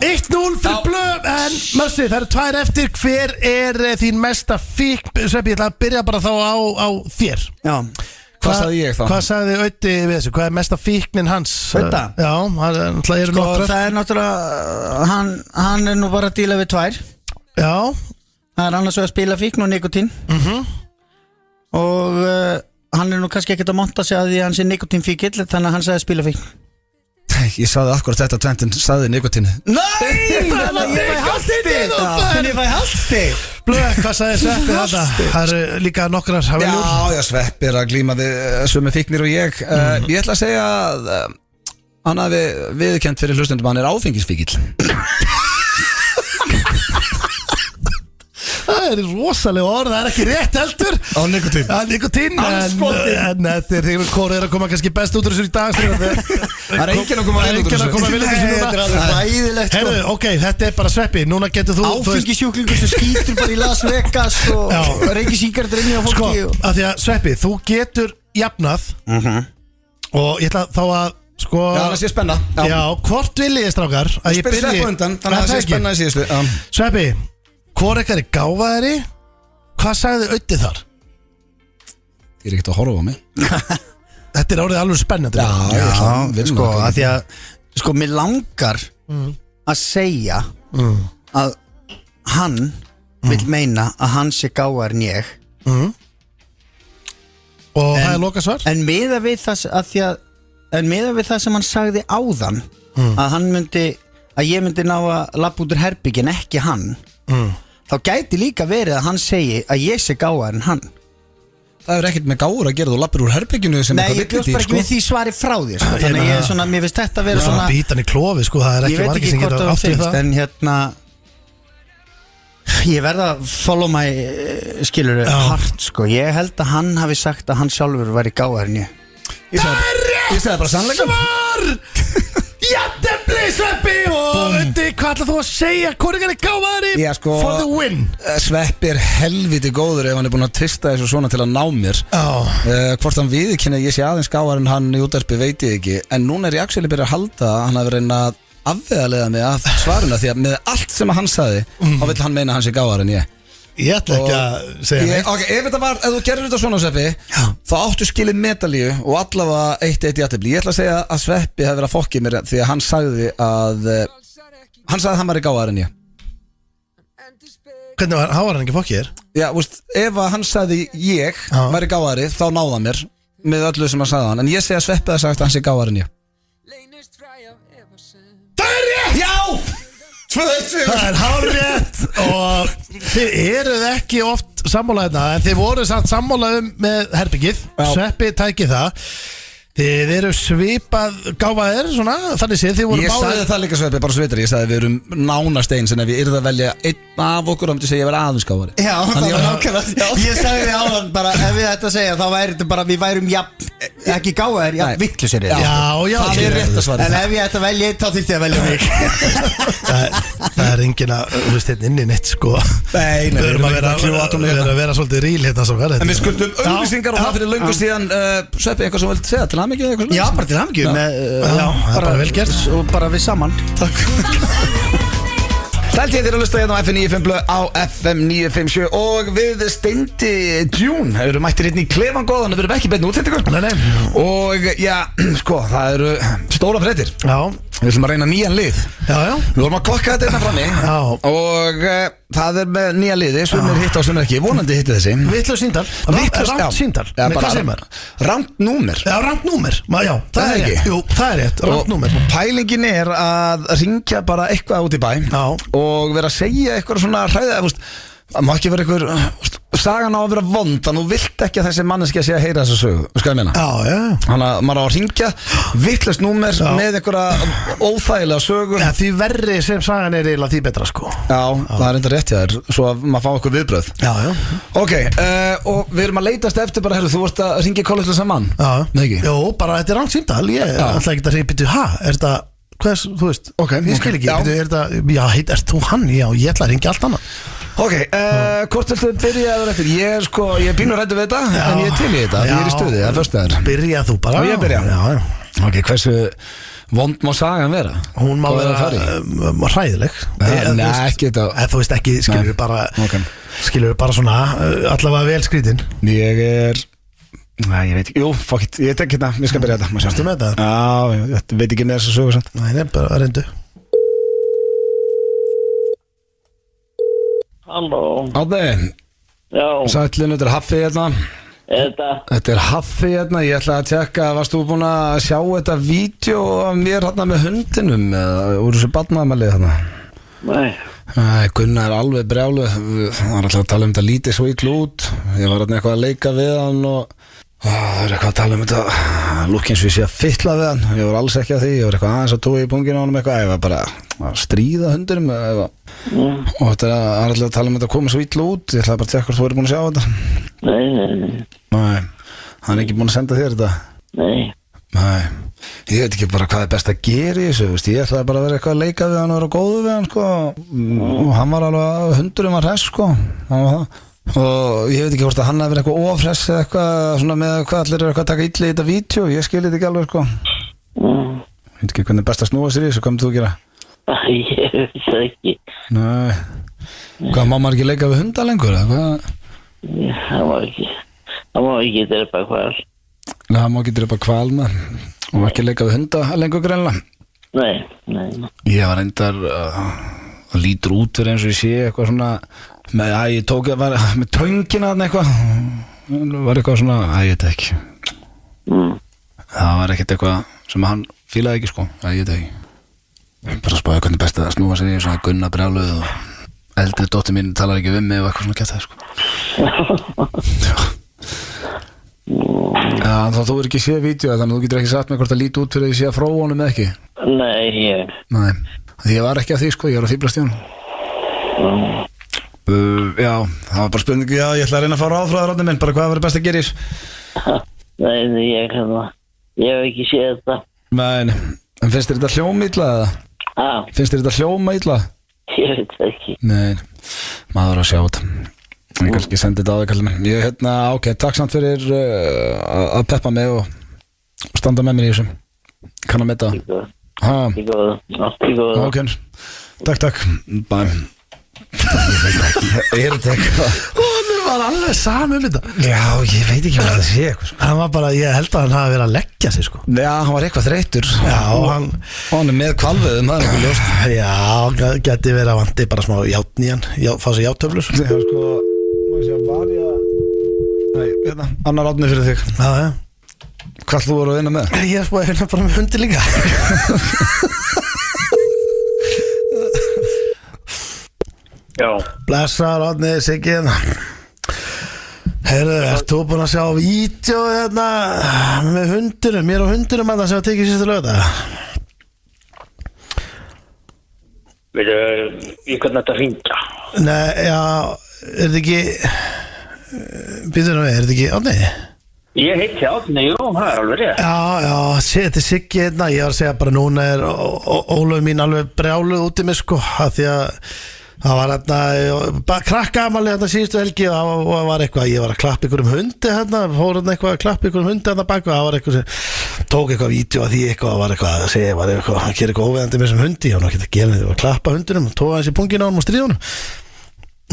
1-0 fyrir Blöð En Mössi, það eru 2 eftir Hver er þín mesta fíkn? Sveppi, ég ætla að byrja bara þá á þér Já Hvað sagði ég þá? Hvað sagði Ötti við þessu? Hvað er mesta fíknin hans? Ödda? Já, það eru nokkrar Það er náttúrulega Hann er nú bara að díla við 2 Já Það er annars að spila fíkn og nikotín Og hann er nú kannski ekkert að monta sig að því að hann sé nikotínfíkill Þannig að hann sagði spila fíkn Ég sagði akkurat þetta tventin, sagði nikotínu Nei, ég fæ halvstig Blöð, hvað sagði Sveppi þetta? Það eru líka nokkrar Já, Sveppi er að glíma við sömu fíknir og ég Ég ætla að segja að hann hafi viðurkennt fyrir hlustendum að hann er áfengisfíkill Það er rosalega orð, það er ekki rétt heldur Á nikotín Nikotín En þetta er hvort er að koma kannski best út úr þessu í dag Það er enginn að koma vel út úr þessu Þetta er alveg ræðilegt Herðu, ok, þetta er bara Sveppi Núna getur þú Áfengisjúklingur sem skýtur bara í Las Vegas og reykir sígarettur inni á Sko, fólki af því að Sveppi, þú getur jafnað Og ég ætla þá að sko Já, það sé spenna Já, hvort viljið þið strákar að ég Spyrir byrji Sveppi undan, þannig að það sé spenna í síðustu Sveppi, hvor ekkert er gáfaðari? Hvað sagði Ötti þar? Ég er ekkert að horfa á mig Þetta er orðið alveg spennandi Já, sko, að því að Sko, mér langar að segja að hann vil meina að hann sé gáfar en ég Og það er loka svar? En miða við það að því að En miða við það sem hann sagði áðan að hann myndi að ég myndi ná að lappa út úr herbyggin ekki hann þá gæti líka verið að hann segi að ég sé gáfar en hann Það er ekkert með gáur að gera þú lappir úr herbygginu sem Nei, ég bjóst bara ekki við því svari frá þér sko. Þannig að ég er svona, mér finnst þetta að vera svona Bítan í klofi, sko, það er Ég ekki veit margir ekki sem hvort geta það átt við finnst það En hérna Ég verða að follow my skilur hart sko Ég held að hann hafi sagt að hann sjálfur væri gáfar en ég Ég sagði bara sannleikann Svar! Jættefli Sveppi og Ötti, hvað ætlar þú að segja? Hvor er gáfaðari Já, sko, for the win? Sveppi er helviti góður ef hann er búin að tvista þessu svona til að ná mér Hvort hann viðurkenni að ég sé aðeins gáfar en hann í útvarpi veit ég ekki En núna er ég actually byrja að halda að hann hafi reyna að afvegalega mig af svaruna Því að með allt sem hann sagði þá vill hann meina að hann sé gáfar en ég Ég ætla ekki að segja neitt Ok, ef þetta var, ef þú gerir þetta svona Sveppi þá áttu skilið medalíu og allavega 1-1 í jafntefli Ég ætla að segja að Sveppi hefði verið að fokkið mér því að hann sagði að hann var í gáðar en ég Hvernig var hann ekki fokkið þér? Já, veist, ef að hann sagði ég var í gáðari þá náða mér með öllu sem hann sagði hann en ég segi að Sveppi hefði sagt að hann sé gáðar en ég Það er rétt! Já! Það er hárrétt og þið eruð ekki oft sammálaðina en þið voru samt sammálaðum með herbyggið Sveppi tæki það Þið eru svipað gáfaðir svona þannig séð þið voru Ég sagði það líka Sveppi bara sveitar Ég sagði við erum nánast eins en ef ég yrði að velja einn af okkur þá myndi ég segja ég verið aðeins gáfari Já, það var nákvæmlega Ég sagði því áðan bara ef við þetta segja þá væri þetta bara við værum ekki gáfaðir, vittlusir Já, það er rétt að svara En ef ég ætti að velja einn þá þyrfti ég að velja mig Það er enginn að, þú veist, hérna inni neitt sko Nei, Við erum að vera svolítið ríl hérna svo En við skuldum auglýsingar og það fyrir löngu síðan Sveppi, eitthvað sem vilt segja til hamingju eða eitthvað svona? Já, bara til hamingju Já, bara vel gert Og bara við saman Takk Þælti ég þér að lusta hérna á FM 95 blöð á FM 957 og við Steindi Djún erum mættir hérna í klefan góðan við erum ekki beinn útsendingur og já, sko, það eru stóra fréttir Við ætlum að reyna nýjan lið Við vorum að kokka þetta hérna frammi og það er með nýja liði sumir hitta og sumir ekki, vonandi hitti þessi Vitlaus síndal, rangt síndal Hvað segir maður? Rangt númer Já, rangt númer, já, það er rétt Jú, það er rétt, rangt númer Pælingin er að ringja bara eitthvað út í bæ og vera að segja eitthvað svona hræðið Það má ekki vera eitthvað sagan á að vera vond, þannig að þú vilt ekki að þessi manneskja sé að heyra þessa sögu, sko ég meina. Já. Þannig að maður á að hringja vitlaust númer með einhverja óþægilega sögu. Ja, því verri sem sagan er eiginlega því betra sko. Já, það er enda rétt hjá þér, svo að maður fá okkur viðbröð. Já. Ok, og við erum að leitast eftir bara, herru, þú vorst að hringja kollektur saman. Já. Nei ekki? Jó, bara þetta er rangt símtal. Ég ætla ekki að segja, byrju, er þetta, hvers, þú veist, ég skil ekki, byrju, er þetta, ert þú hann? Já, ég ætla að hringja allt annað. Ok, hvort viltu byrja eða eftir? Ég er pínu ræddur við þetta, en ég er til í þetta, ég er í stuði, það er föstudagur. Byrja þú bara. Og ég byrja. Já. Ok, hversu vond má sagan vera? Hún má vera hræðileg. Nei, ekki þetta. Þú veist ekki, skilur bara svona, allavega vel skrítin. Nei, ég veit ekki, jú, fuck it, ég tek hérna, ég skal byrja þetta. Ertu með þetta? Já, ég veit ekki með þess að sögu samt. Nei, bara reyndu. Halló. Átni, Já, sætlinn, þetta er Haffi hérna. Þetta er Haffi hérna, ég ætla að tjekka, varst þú búin að sjá þetta vídeo af mér hérna með hundinum eða úr þessu barnaðamælið hérna? Nei, Gunnar er alveg brjálu, það var alltaf að tala um þetta lítið svo illa út, ég var hérna eitthvað að leika við hann og það er eitthvað að tala um þetta lúk eins og ég sé að fytla við hann, ég var alls ekki að því, ég var eitthvað aðeins að tói í punginu á hann eitthvað, ég var bara að stríða hundinum og þetta er alltaf að tala um þetta að koma svo illa út, ég ætlaði bara að tjekka hvort þú eru búin að sjá þetta. Nei, hann er ekki búin að senda þér þetta? Nei, ég veit ekki bara hvað er best að gera í þessu, veist, ég ætlaði bara að vera eitthvað að leika við hann og vera góðu við hann sko, og hann var alveg, hundurinn var hress sko, hann var það. Og ég veit ekki hvort að hann hafi verið eitthvað ofress eða eitthvað svona með hvað allir eru eitthvað að taka illa í þetta vídeo, ég skil þetta ekki alveg sko. Ég veit ekki hvernig er best að snúa sér í þessu, hvað myndir þú að gera? Ég veit það ekki. Nei, hvað, má maður ekki leika við hunda lengur eða hvað? Það má ekki drepa hval. Nei, það má ekki drepa hval með og ekki leika við hunda lengur greinlega. Nei. Ég var reyndar það lítur út fyrir eins og ég sé eitthvað svona með að ég tók var, með töngina þarna eitthvað var eitthvað svona, ég veit ekki það var ekkert eitthvað sem hann fílaði ekki sko, ég veit ekki bara spáði hvernig best að snúa sér í svona Gunna brjáluð og eldri dóttir mín talar ekki við mig og eitthvað svona gett það sko Já, þá þú er ekki séð vídeo þannig að þú getur ekki sagt mig hvort það líti út fyrir að ég sé að fróa honum eða ekki Nei, því ég var ekki að því sko, ég var að fíblast í honum Já, það var bara spurningu, já, ég ætla að reyna að fá ráðfræður átni minn, bara hvað verður best að gera í þessu? Nei, ég hef ekki séð þetta. Nei, en finnst þér þetta hljóma illa eða? Finnst þér þetta hljóma illa? Ég veit það ekki. Nei, maður að sjá þetta. Ég kannski sendi þetta á þig, kallið minn. Ég, ok, takk samt fyrir að peppa mig og standa með mér í þessu. Kann að metta. Allt í góðu. Ok, takk, bye. Ég veit ekki, er þetta eitthvað Hún var alveg sami þetta. Já, ég veit ekki hvað það sé eitthvað sko. Hann var bara, ég held að hann hafi verið að leggja sig sko. Já, hann var eitthvað þreyttur. Já, og hann er með kvalviðum, það er eitthvað ljóst. Já, geti verið að vandi bara smá játn í hann, fá sér játtöflur. Já, sko, maður sé að varja Nei, hérna, annar átni fyrir þig. Já. Hvað þú voru að vinna með? Ég er spóið að vinna bara með hundi líka. Já. Blessaður Árni, Siggi. Heyrðu, ert þú búin að sjá vídeo hérna með hundinum, mér og hundinum að það sem að tekið sístu lögða? Veitu, ég hvernig þetta hringja? Nei, já, er þetta ekki býtur nú við, er þetta ekki Árni? Ég heiti Árni, jú, það er alveg rétt. Já, þetta er Siggi hérna, ég var að segja bara núna er Ólöf mín alveg brjáluð út í mig sko, að því að það var hérna krakkaamali hérna síðustu helgi og það var eitthvað, ég var að klappa ykkur hundi hérna, fór hérna eitthvað að klappa ykkur hundi hérna bak og það var eitthvað sem tók eitthvað vídeo að því eitthvað var eitthvað að segja, var eitthvað að gera eitthvað óveðandi með þessum hundi, ég var náttúrulega ekki að gera þetta, að klappa hundinum og tóka þessi pungin á honum og stríða honum.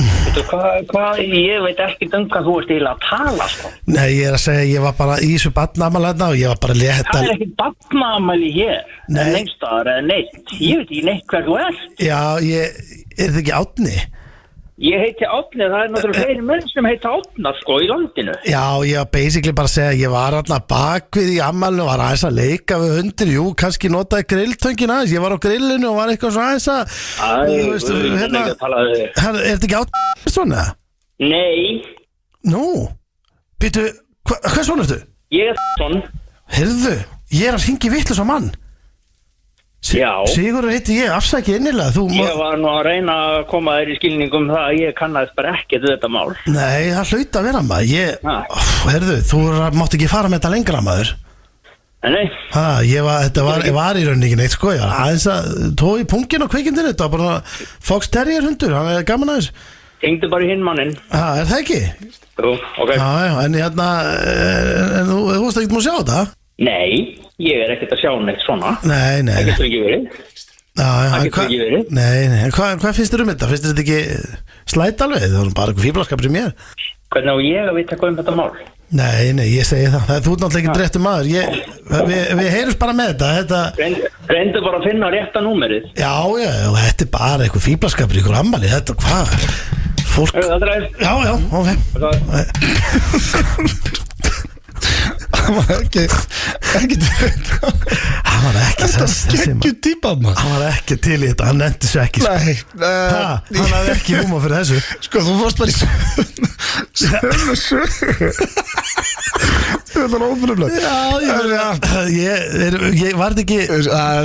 Veitu, hvað, ég veit ekki hvað þú ert eiginlega að tala sko. Nei, ég er að segja, ég var bara í þessu barnaamali hérna og ég var bara að leta. Það er ekki barnaamali hér, neinstaðar eða neitt, ég veit ekki neitt hver þú ert. Já, er þetta ekki Árni? Ég heiti Árni, það er náttúrulega fleiri menn sem heita Árnar sko í landinu. Já, ég var basically bara að segja, ég var hérna bakvið í ammælinu og var aðeins að leika við hundir, jú, kannski notaði grilltöngin aðeins, ég var á grillinu og var eitthvað svo aðeins að, Æ, hérna, er þetta ekki Árni svona? Nei, Nú, býtu, hvað svona ertu? Ég svona. Heyrðu, ég að hringi vitlaus á mann. Já. Sigurður heiti ég, afsækið innilega. Ég var nú að reyna að koma þér í skilningum það að ég kannast bara ekkert við þetta mál. Nei, það hlaut að vera maður. Heyrðu, þú mátt ekki fara með þetta lengra maður. Nei. Þetta var í rauninni ekki neitt sko. Aðeins að tói pungin á kveikindinu. Þetta var bara Fox Terrier hundur, hann er gaman aðeins. Hengdu bara hinn mannin. Er það ekki? Jú, ok. En hérna, þú varst ekki múið að sjá þetta? Nei, ég er ekkert að sjá neitt svona. Nei. Það getur ekki verið. Það getur ekki verið. Nei, hvað finnst þér þetta? Finnst þér þetta ekki slæt alveg? Það var bara eitthvað fíblaskapur í mér. Hvernig á ég að vita hvað þetta mál? Nei, ég segi það. Þú ert náttúrulega ekki drettur maður. Við heyrjumst bara með þetta. Reyndu bara að finna rétta númerið. Já, þetta er bara eitthvað fíblaskapur í ykkur ammali. Þetta, hvað? Fólk... Já, ok. Hann var ekki Gekkju típa maður. Hann var ekki til í þetta, hann nefndi sér ekki hann hafði ekki húma fyrir þessu. Sko, þú fórst bara í sömu sögu. Þetta er ófrumlegt. Ég var þetta ekki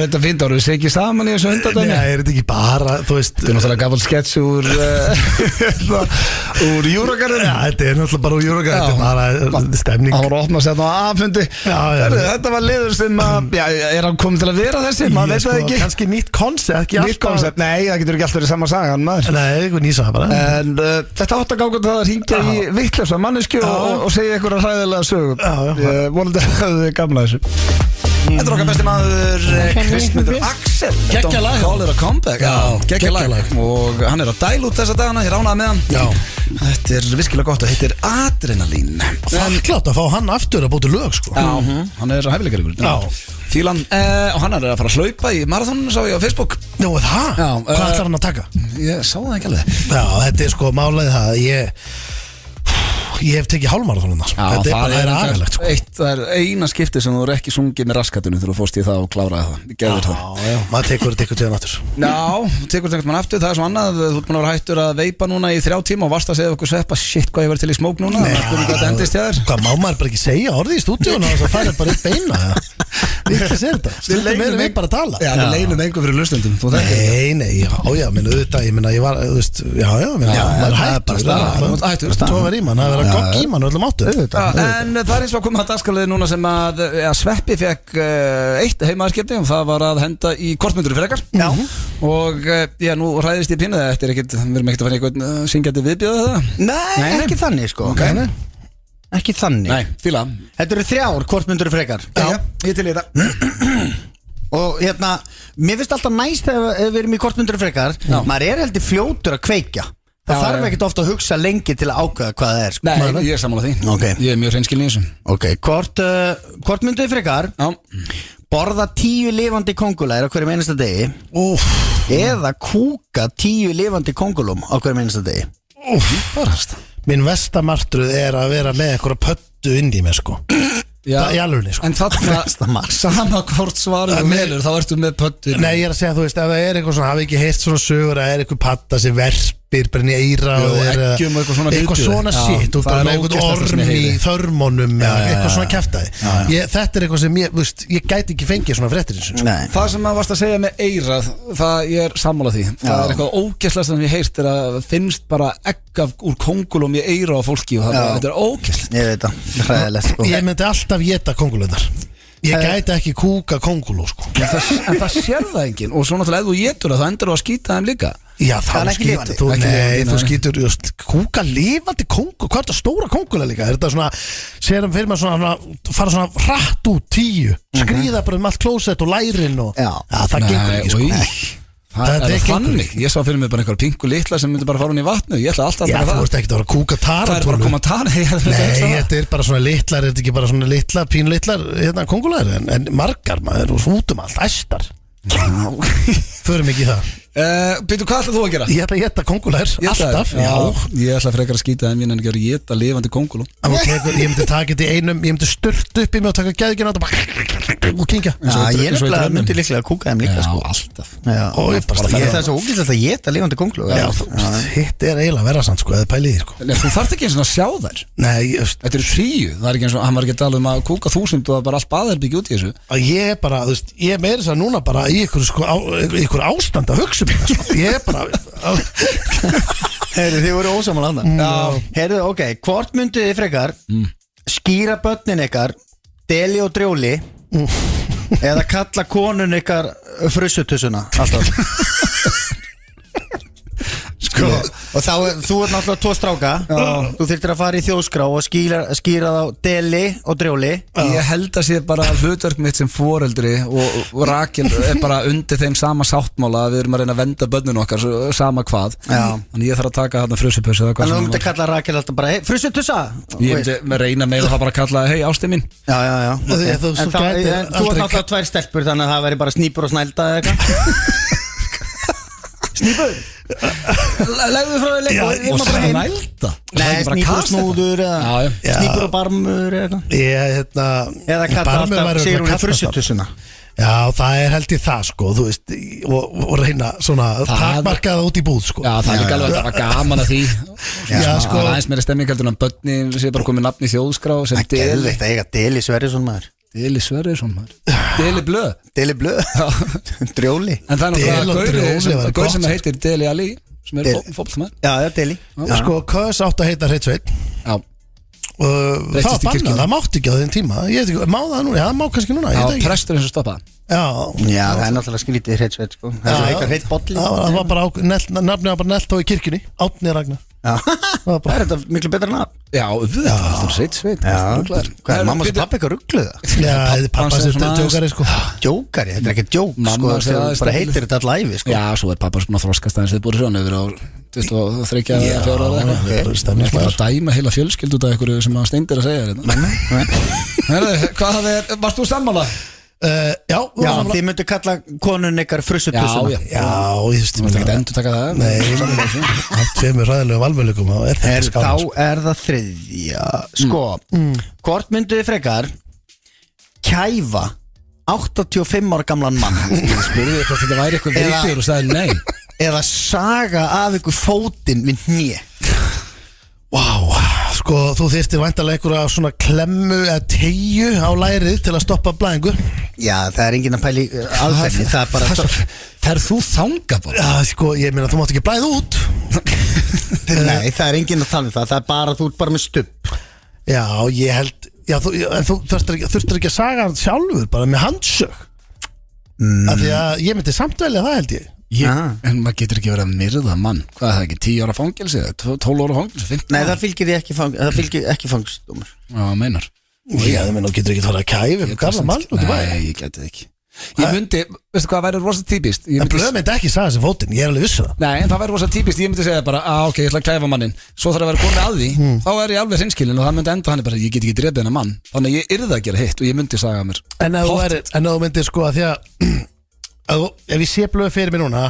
Þetta finnst ára, við séum ekki saman í þessu hundadæmi. Nei, er þetta ekki bara, þú veist. Þetta er náttúrulega gafal skets úr Júragarðinu. Já, þetta er náttúrulega bara úr Júragarðinu. Þetta er bara stemning. Það var að opna sér á aðfundi. Þetta var liður sem er hann komið til að vera þessi, maður veit það ekki. Kannski nýtt koncept. Nýtt koncept, nei, það getur ekki alltaf verið sama sagan maður. Nei, eitthvað nýsa bara. En þetta átt að gáða það að hringja í vitlausa mannesku og segja einhverja hræðilega sögum. Ég vonandi að það er gamla þessu. Þetta er okkar besti maður Kristmundur Axel. Geggja lag. Call it a comeback. Geggja lag. Og hann er að dæla út þessa dagana, ég ránaði með hann. Þetta er virkilega gott og heitir Adrenalín. Þakklátt að fá hann aftur að búti lög sko. Hann er hæfileikarigur. Fílan, og hann er að fara að hlaupa í marathóninu, sá ég á Facebook. Nú, það? Hvað ætlar hann að taka? Ég sá það ekki alveg. Já, þetta er sko málaði það. Ég hef tekið hálfmarathónuna. Þetta er bara agalegt sko. Það er eina skipti sem þú er ekki sungið með raskatinu þegar þú fórst í það og kláraði það. Ég geði það. Já, maður tekur þetta tíðan aftur. Já, tekur þetta mann aftur. Það er svo annað, þú ert búin að vera hættur að veipa núna í 3 tíma og varst að segja okkur sveppa, shit, hvað ég verið til í smók núna. Hvað þetta endist hjá þér? Hvað má maður bara ekki segja orðið í stúdíónu og það færir bara upp beina. Við ekki að segja þetta. Stundum erum við bara að tala. Já, við leynum einhver fyrir hlustendum. Nei, já, minn auðvitað, ég minna, ég var, þú veist, maður hættur. Tóvar í mann, það verður að gogg í mann öllum áttu. En það er eins og að koma að dagskalið núna sem að Sveppi fekk eitt heimaðarskipti og það var að henda í kortmyndur frekar. Já. Og nú ræðist ég pínu það eftir ekkert, við erum ekkert að fara einhvern syngjandi viðbjóða það. Nei, ekki þannig sko. Ekki þannig. Nei, fíla. Þetta eru 3 kortmyndur frekar. Já, ég til í þetta. Og hérna, mér finnst alltaf næst þegar við erum í kortmyndur frekar. Maður er heldur fljótur að kveikja. Það þarf ekkert ofta að hugsa lengi til að ákveða hvað það er sko. Nei, ég er sammála því. Ég er mjög hreinskilin í þessu. Ok, kortmyndur frekar. Borða 10 lifandi kóngulær á hverjum einasta degi. Eða kúka 10 lifandi kóngulum á hverjum einasta degi. Minn vestamartruð er að vera með einhverja pöttu inn í mig sko. Það í alvegni sko. En þarna, sama hvort svarið þú velur, þá ertu með pöttu. Nei, ég er að segja, þú veist, ef það er eitthvað svona, hafi ekki heyrt svona sögur að er eitthvað patta sem verpir bara inn í eira og eggjum og eitthvað svona shit og bara með eitthvað orm í þörmónum eitthvað svona kjaftaði. Þetta er eitthvað sem ég gæti ekki fengið svona fréttir eins og það sem maður varst að segja með eira, það ég er sammála því. Það er eitthvað ógeðslegt sem ég heyrst er að finnst bara egg úr kóngulum í eira á fólki og þetta er ógeðslegt. Ég veit það, hræðilegt sko. Ég myndi alltaf éta kóngulundar. Ég gæti ekki kúka kóngulú sko. En það sér það enginn. Og svo náttúrulega ef þú étur það, þá endur þú að skýta þeim líka. Já, þá skýtur þú. Nei, þú skýtur kúka lifandi kóngul. Hvað er þetta stóra kóngula líka? Er þetta svona, sérum fyrir maður svona, fara svona hratt út 10, skríða bara allt klósett og lærin og það gengur ekki sko. Það er þannig. Ég sá fyrir mig bara einhver pingu litla sem myndi bara fara hún í vatnu. Ég ætla alltaf að taka það. Já, þú ert ekkert að vera að kúka tarantúlu. Það er bara að koma tarantúlu. Nei, þetta er bara svona litlar. Er þetta ekki bara svona litla, pínlitlar kóngulær? En margar maður og út allt, æstar. Förum ekki í það. Býtu, hvað ætlað þú að gera? Ég ætla að geta kóngulær, alltaf. Ég ætla frekar að skýta þeim en ekki að geta lifandi kóngulum. Ég myndi taka þetta í einum, ég myndi stört upp í mig og taka gæðikinn á þetta. og kingja. Ég er nefnilega myndi líklega að kúka þeim líka Já, sko. alltaf Og ég bara Það er svo ógæslegt að geta lifandi kónglu Já, hitt er eiginlega verra sann sko, eða pæli því sko. Nei, þú þarft ekki eins og að sjá þær Nei, Þetta eru 10, það er ekki eins og hann var ekki að tala um að kúka 1000 og það er bara allt baðherbyggja út í þessu ég er bara, þú veist, ég er meira þess að núna bara í ykkur ástand að hugsa mér sko. Ég er bara Heyrðu, þið voru ósamal annað Heyrðu, ok, hvort myndu þið frekar skýra börnin ykkar Deli og Drjóli eða kalla konun ykkar frussutussuna alltaf Sko, og þá, þú ert náttúrulega 2 stráka þú þyrftir að fara í þjóðskrá og skýra þá Deli og Drjóli Ég held að sé bara hlutverk mitt sem foreldri og Rakel er bara undir þeim sama sáttmála að við erum að reyna að venda börnun okkar sama hvað Þannig ég þarf að taka þarna frussupussu Þannig að þú myndi að kalla Rakel alltaf bara hey, frussutussa Ég myndi reyna meira það bara að kalla hei ásti mín Já Þú En þú ert náttúrulega 2 stelpur þannig að það væri bara snýpur og snælda eða eitthvað Snýpur Legðu frá þig Og snælda Nei, snýpur og snúður snýpur og barmur eða kalla alltaf segir hún í frussutussuna Já, það er held ég það sko, þú veist og reyna svona takmarkaða út í búð sko. Já, það er líka alveg að það var gaman að því Já, sko Það er aðeins meira stemming heldur en börnin sé bara komið nafn í þjóðskrá sem Það er geðveikt að eiga Deli Sverrisson maður Deli Sverrisson maður Deli Blöð Deli Blöð Drjóli En það er náttúrulega gaur sem heitir Deli Ali sem er fótboltamaður Já, Deli Sko, Kös átt að heita Hreinn Sveinn Já Það var bannað, það mátti ekki á þeim tíma Ég veit ekki, má það núna? Já, það má kannski núna Já, prestur eins og stoppa Já, það er náttúrulega skrítið Hreinn Sveinn sko. Það er eitthvað Hreinn Bolli Það var bara, nafnið var bara nelt á í kirkjunni Átni Ragnar Það er þetta miklu betra nafn Já, það er Hreinn Sveinn Hvað er mamma sem pappi eitthvað ruggluð það? Já, pappa sér djókari sko Djókari, þetta er ekki djók sko bara heitir þetta all æfi sko Já, svo er pappa svona þroskast aðeins þið búið svona yfir á 23 eða 4 ára eitthvað Ég er að dæma heila fjölskyld út af einhverju sem að Steindir að segja Hvað varst þú sammála? Já, þið myndu kalla konun ykkar frussutussuna Já, ég veist Þú mást ekki endur taka það Nei, allt tveimur ræðilegum valmöðleikum Þá er það þriðja Sko, hvort myndu þið frekar kæfa 85 ára gamlan mann Spurðu hvort þetta væri eitthvað veikir og sagði nei eða saga af ykkur fótinn við hné Vá, sko, þú þyrftir væntanlega einhverja svona klemmu eða teygju á lærið til að stoppa blæðingu Já, það er enginn að pæli aðferðni Það er bara Ferð þú þanga bara? Já, sko, ég meina, þú mátt ekki blæða út Nei, það er enginn að tala um það Það er bara, þú ert bara með stubb Já, ég held Já, en þú þurftir ekki að saga hann sjálfur bara með handsög Af því að ég myndi samt velja það held ég En maður getur ekki verið að myrða mann Hvað er það ekki, 10 ára fangelsi 12 ára fangelsi, 15 ára Nei, það fylgir ekki fangsdómur Já, meinar Já, þú getur ekki þarf að kæfi með gamla mann út í bæ Nei, ég geti ekki Ég myndi, veistu hvað væri rosa típist En blöð myndi ekki saga sem fótinn, ég er alveg viss það Nei, en það væri rosa típist, ég myndi segja bara ok, ég ætla að kæfa mannin Svo þarf að vera komið að því Þá er ég alveg hreinskilin og það myndi enda hann bara ég get ekki drepið hennar mann Þannig að ég yrði að gera hitt og ég myndi saga mér En ef þú myndir sko að því að ef ég sé blöð fyrir mig núna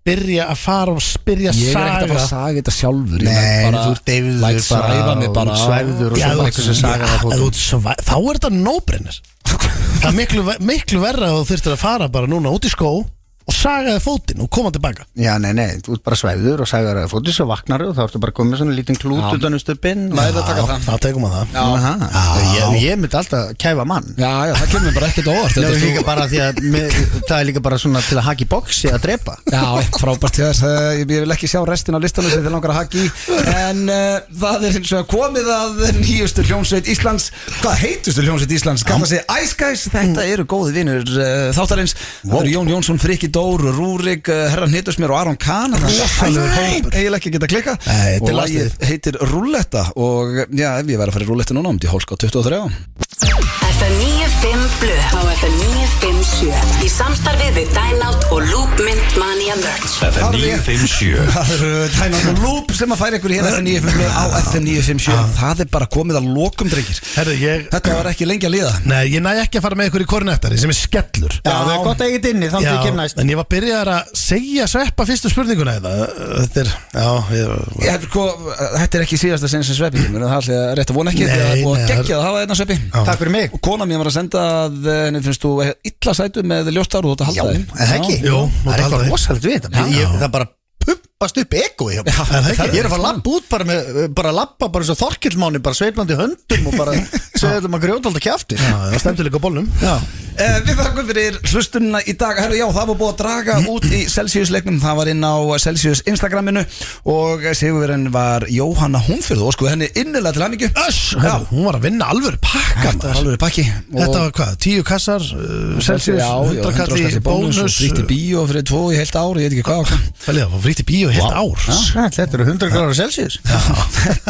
byrja að fara og spyrja Ég er ekkert að fara að saga þetta sjálfur Nei, þú ert deyfður Læt svæfa mig bara Svæfður og svo bara eitthvað sem saga það fótinn Þá er þetta nóbrennir Það er miklu verra að þú þurftir að fara bara núna út í skó og sagaði fótinn og koma tilbaka Já, nei, þú ert bara svæfður og sagaði fótinn svo vaknar og þá ertu bara komið svona lítinn klút utan um stubbinn þá tegum við það Ég myndi alltaf kæfa mann Já, það kemur bara ekkert óvart Það er líka bara því að það er líka bara svona til að haki boxi að drepa Já, frábært til þess ég vil ekki sjá restin af listanum sem þið langar að haki en það er hins vegar komið að nýjustu hljómsveit Íslands Hvað heitustu hljómsveit Íslands? Kalla sig Ice Guys Þetta eru góði vinur þáttarins Það eru Jón Jónsson, Frikki Dór, Rúrik, Herran Hittusmér og Aron Kahn Eiginlega ekki geta klikka og lagið heitir Rúlletta og já, ef ég væri að fara í Rúlletta núna til Hólská 23 FM 95 Blu á FM 957 í samstarfið við Dynout og Loopmynd Mania Merch FM 957 Það eru Dynout og Loop sem að færa ykkur hérna FM 95 Blu á FM 957 Það er bara komið að lokum drengir Þetta var ekki lengi að líða Nei, ég næ ekki að fara með ykkur í kornettari sem er skellur Já, það er gott að ekkert inni þannig að ég kem næst En ég var byrjaðar að segja Sveppa fyrstu spurninguna Þetta er ekki síðasta sen sem Sveppi kemur Það er rétt að vona ekki og geggja það hafa þetta Sveppi Takk fyrir mig og kona mér var að senda að henni finnst þú illa sætu með ljóstar og þú átt að Já, halda en það ekki Jú, Það er halda eitthvað því. rosalegt við þetta Það bara pumpast upp egoið hjá mér. Ég er að fara að labba út bara labba bara eins og Þorkelsmáni bara sveiflandi höndum og bara segja þetta maður grjótald að kjafti Já, það stendur líka á bollum Við þakkum fyrir hlustunina í dag. Herru, já, það var búið að draga út í Celsius-leiknum. Það var inn á Celsius Instagraminu og sigurverðin var Jóhanna Húnfjörð og sko henni innilega til hamingju. Herru, hún var að vinna alvöru pakka Þetta var alveg pakki. Þetta var hvað, 10 kassar Celsius, 100 kall í bónus Frítt í bíó fyrir 2 í heilt ár. Ég veit ekki hvað. Það var frítt í bíó í heilt ár Þetta eru 100 gráður Celsius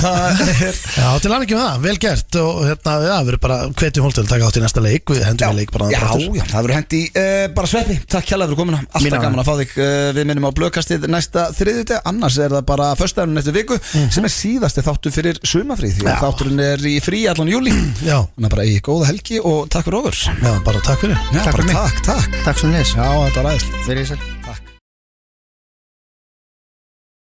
Já, til hamingju með það, vel gert og hérna, já, við erum bara hvetjum Hólmtöld taka átt í næsta leik, við hendum við leik bara Já, það verður hendi bara Sveppi. Takk hérlega fyrir komuna. Alltaf gaman að fá þig. Við minnum á blöðkastið næsta þriðjudag. Annars er það bara föstudagurinn næstu viku sem er síðasti þáttur fyrir sumafrið því að þátturinn er í frí allan júli. Já, Þannig að bara í góða helgi og takk fyrir ofur. já, bara takk fyrir Já, bara takk. Takk svo nes Já, þetta var aðeins. Verið sæl Takk.